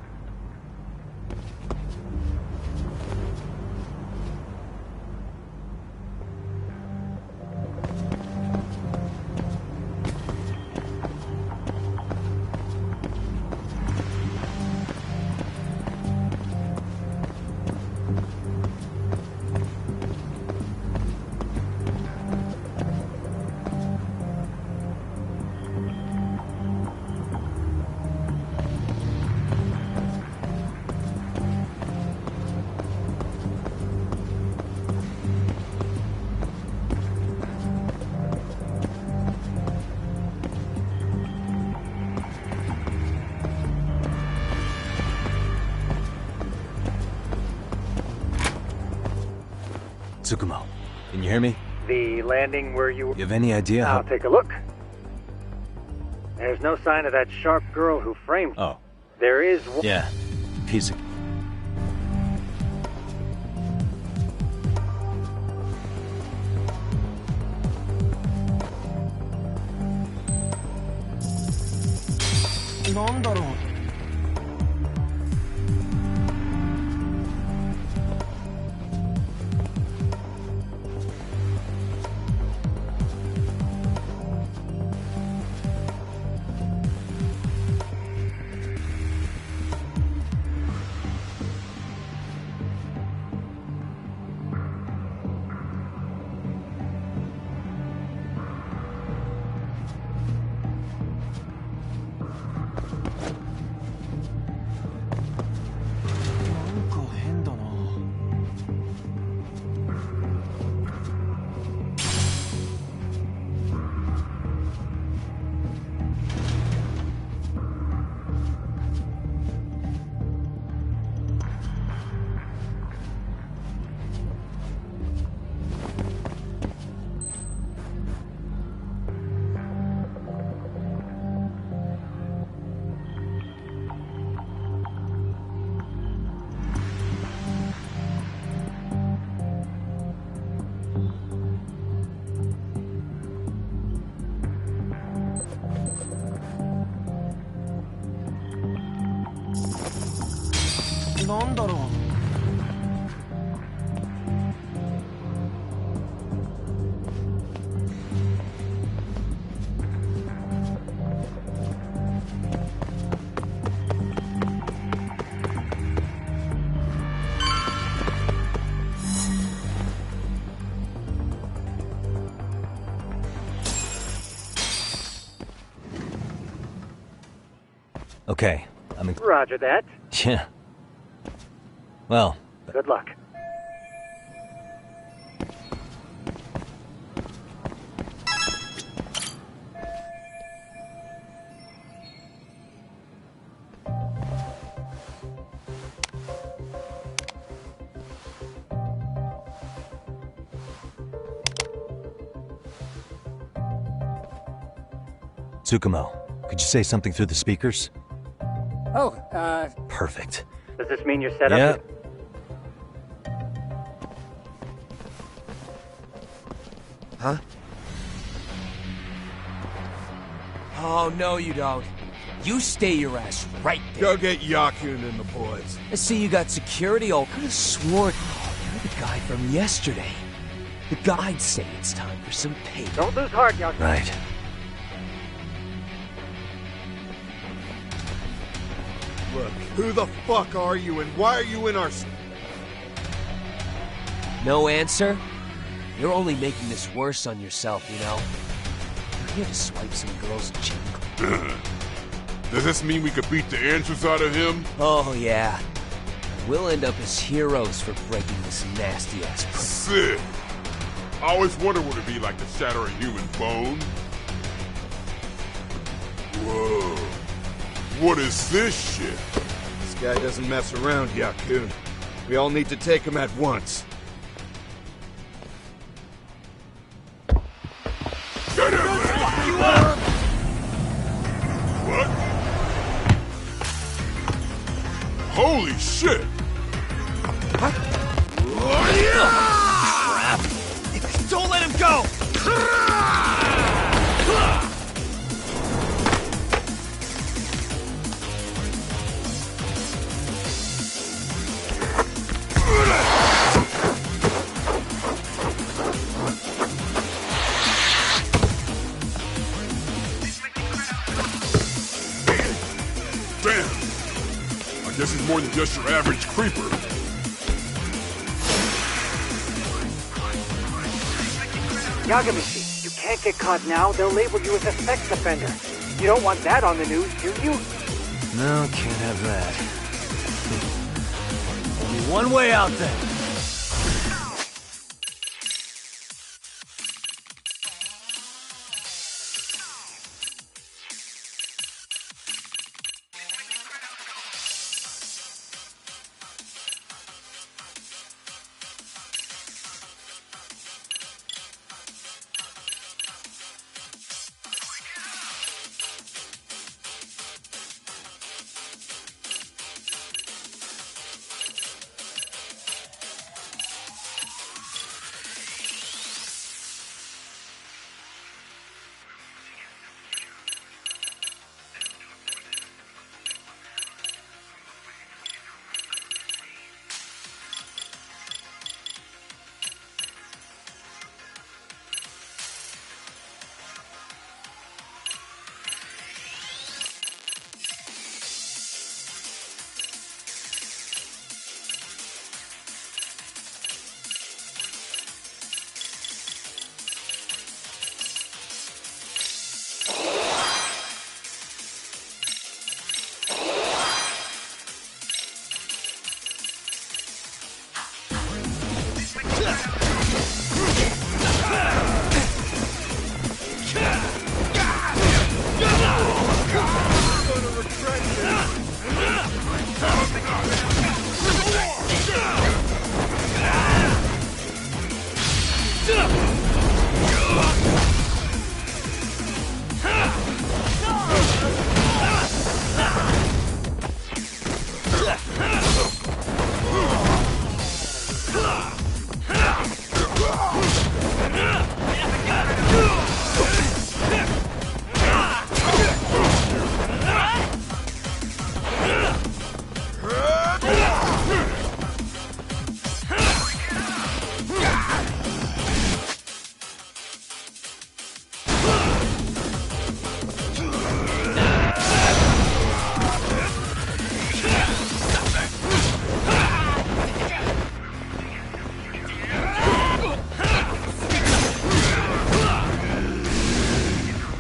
Tsukumo, can you hear me? The landing where you... You have any idea how... I'll take a look. There's no sign of that sharp girl who framed... Oh. There is one... Yeah. Piece of... Okay, I'm in... Roger that. Yeah. Well... Good luck. Tsukumo, could you say something through the speakers? Oh, Perfect. Does this mean you're set Yeah. up? Huh? Oh, no you don't. You stay your ass right there. Go get Yakun and the boys. I see you got security all... I swore... Oh, you're the guy from yesterday. The guide say it's time for some pay. Don't lose heart, Yagami. Right. Look, who the fuck are you and why are you in our... No answer? You're only making this worse on yourself, you know? You're here to swipe some girl's chin. Does this mean we could beat the answers out of him? Oh, yeah. We'll end up as heroes for breaking this nasty-ass... Sick. I always wonder what it'd be like to shatter a human bone. Whoa. What is this shit? This guy doesn't mess around, Yakun. We all need to take him at once. Get him, man! Fuck you up! What? Holy shit! Crap! Don't let him go! Damn! I guess he's more than just your average creeper. Yagami, you can't get caught now. They'll label you as a sex offender. You don't want that on the news, do you? No, can't have that. Only one way out then.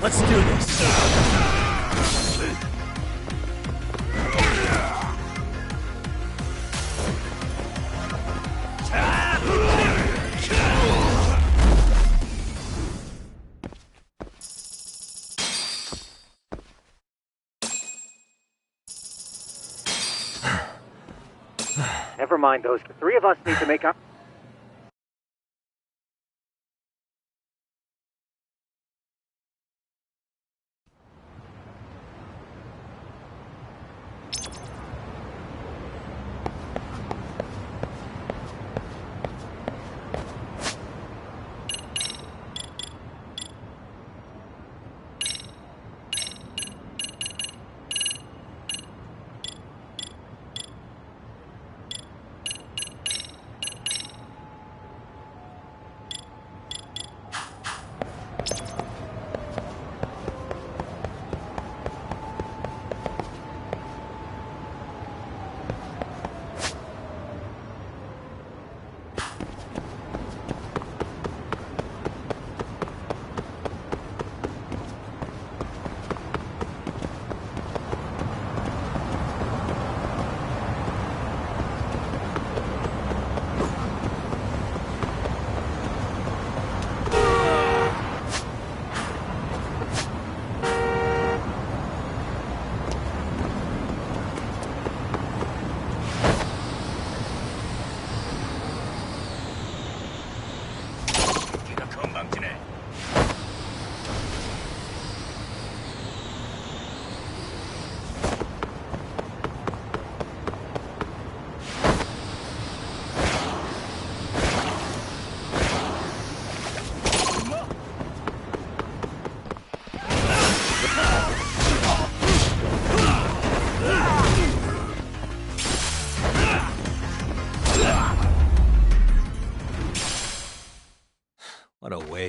Let's do this. Never mind those. The three of us need to make up.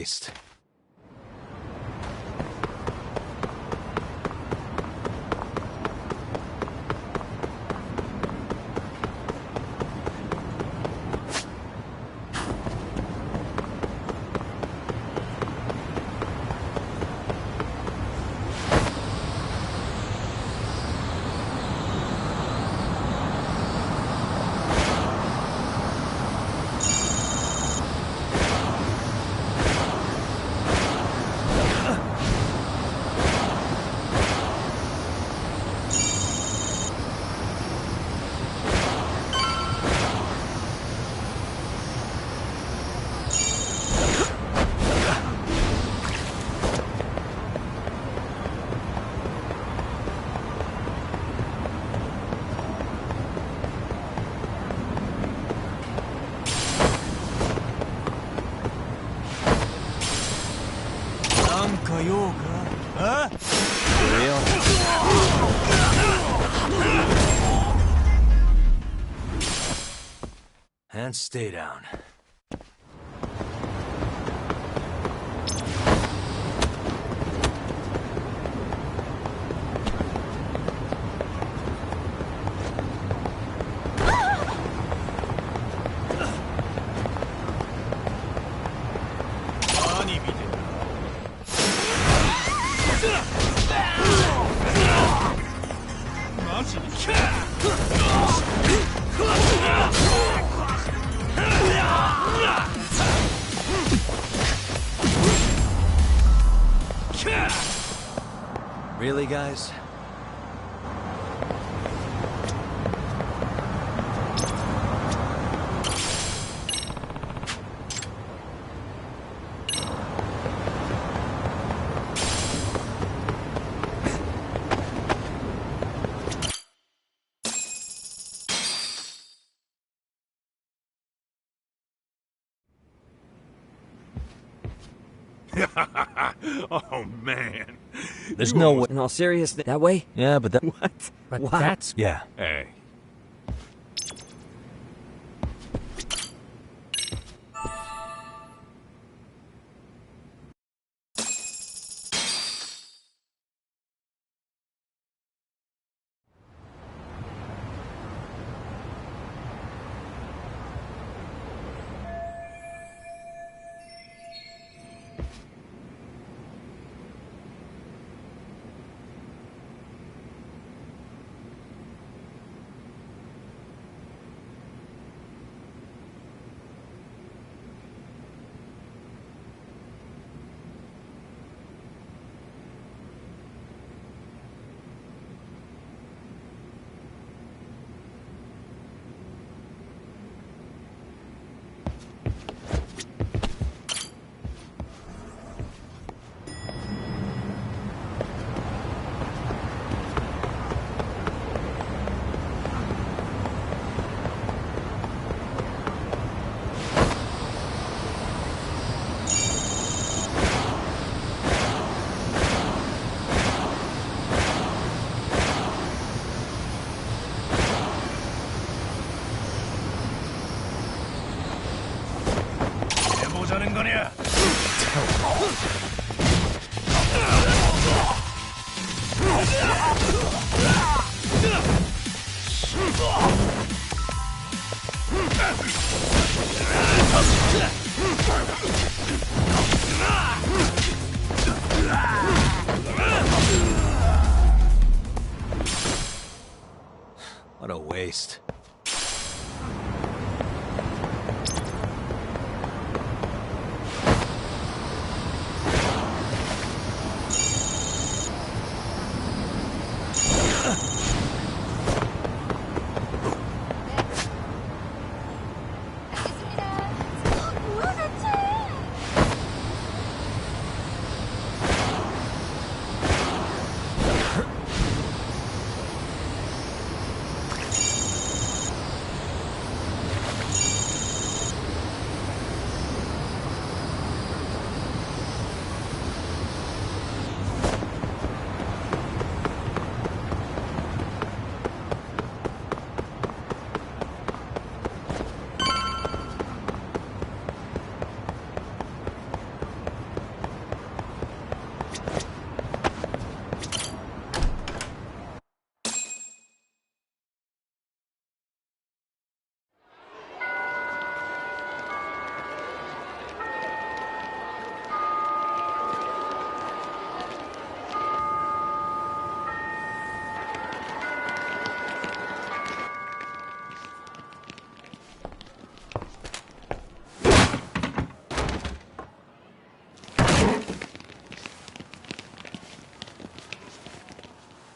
waste. Huh? And stay down. Really, guys? Oh, man. There's no way. In all seriousness, that way? Yeah, but that. What? But What? that's... Yeah. Hey.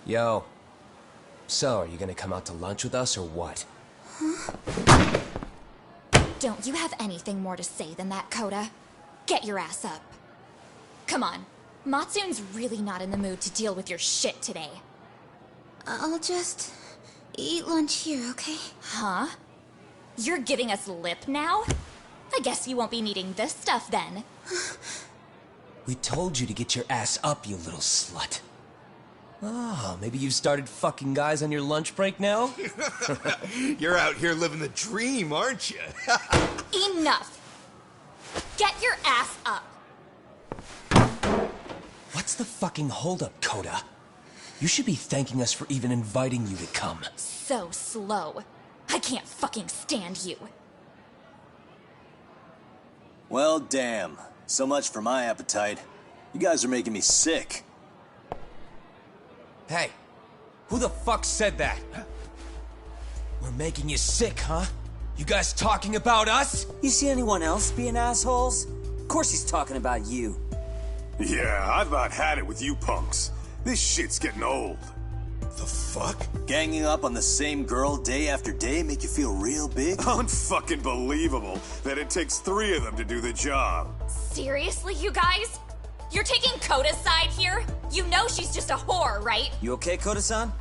Yo. So, are you gonna come out to lunch with us or what? Huh? Don't you have anything more to say than that, Koda? Get your ass up. Come on. Matsun's really not in the mood to deal with your shit today. I'll just eat lunch here, okay? Huh? You're giving us lip now? I guess you won't be needing this stuff then. We told you to get your ass up, you little slut. Oh, maybe you've started fucking guys on your lunch break now? You're out here living the dream, aren't you? Enough! Get your ass up! What's the fucking holdup, Koda? You should be thanking us for even inviting you to come. So slow. I can't fucking stand you. Well, damn. So much for my appetite. You guys are making me sick. Hey, who the fuck said that? We're making you sick, huh? You guys talking about us? You see anyone else being assholes? Of course he's talking about you. Yeah, I've about had it with you punks. This shit's getting old. The fuck? Ganging up on the same girl day after day make you feel real big? Unfucking believable that it takes 3 of them to do the job. Seriously, you guys? You're taking Koda's side here? You know she's just a whore, right? You okay, Koda-san?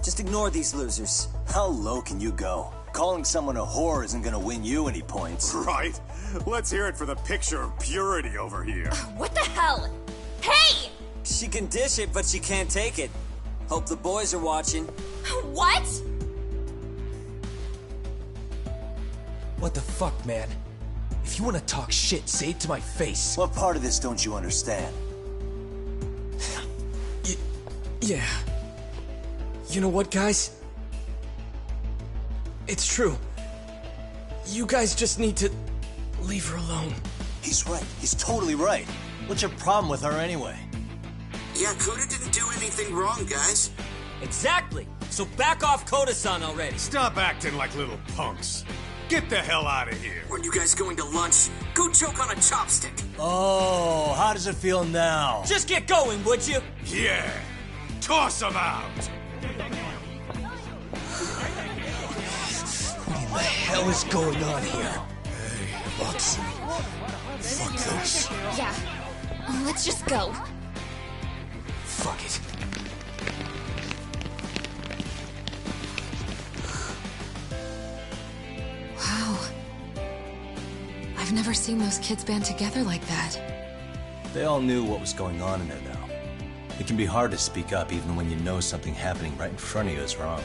Just ignore these losers. How low can you go? Calling someone a whore isn't gonna win you any points. Right? Let's hear it for the picture of purity over here. What the hell? Hey! She can dish it, but she can't take it. Hope the boys are watching. What? What the fuck, man? If you want to talk shit, say it to my face. What part of this don't you understand? Yeah. You know what, guys? It's true. You guys just need to leave her alone. He's right. He's totally right. What's your problem with her anyway? Yeah, Koda didn't do anything wrong, guys. Exactly. So back off Koda-san already. Stop acting like little punks. Get the hell out of here. When you guys going to lunch, go choke on a chopstick. Oh, how does it feel now? Just get going, would you? Yeah. Toss him out. What in the hell is going on here? Hey, Watson. Fuck this. Yeah. Let's just go. Fuck it. Wow. I've never seen those kids band together like that. They all knew what was going on in there, though. It can be hard to speak up even when you know something happening right in front of you is wrong.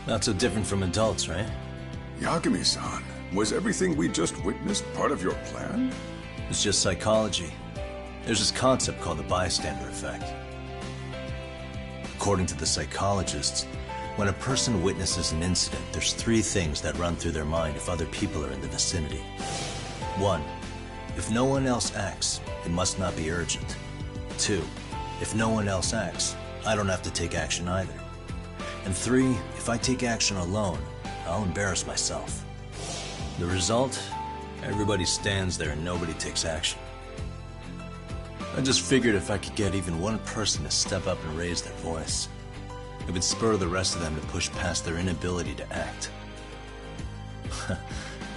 Not so different from adults, right? Yagami-san, was everything we just witnessed part of your plan? It's just psychology. There's this concept called the bystander effect. According to the psychologists, when a person witnesses an incident, there's 3 things that run through their mind if other people are in the vicinity. 1. If no one else acts, it must not be urgent. 2. If no one else acts, I don't have to take action either. And 3. If I take action alone, I'll embarrass myself. The result? Everybody stands there and nobody takes action. I just figured if I could get even one person to step up and raise their voice, it would spur the rest of them to push past their inability to act.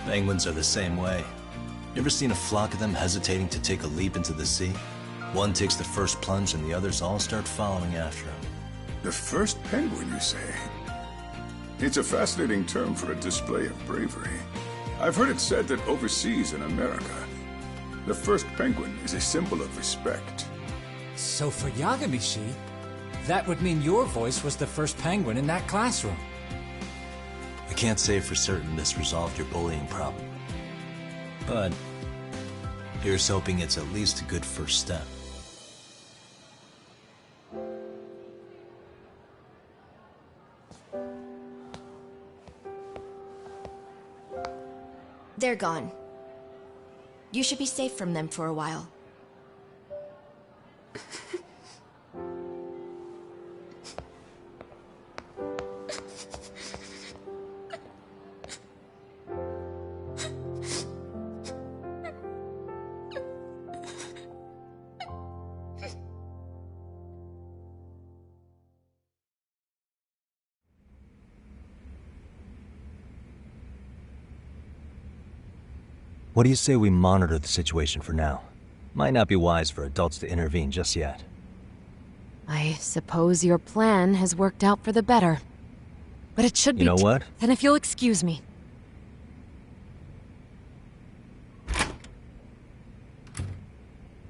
Penguins are the same way. You ever seen a flock of them hesitating to take a leap into the sea? One takes the first plunge and the others all start following after him. The first penguin, you say? It's a fascinating term for a display of bravery. I've heard it said that overseas in America, the first penguin is a symbol of respect. So for Yagami-shi, that would mean your voice was the first penguin in that classroom. I can't say for certain this resolved your bullying problem. But here's hoping it's at least a good first step. They're gone. You should be safe from them for a while. What do you say we monitor the situation for now? Might not be wise for adults to intervene just yet. I suppose your plan has worked out for the better. But it should be... You know what? Then if you'll excuse me.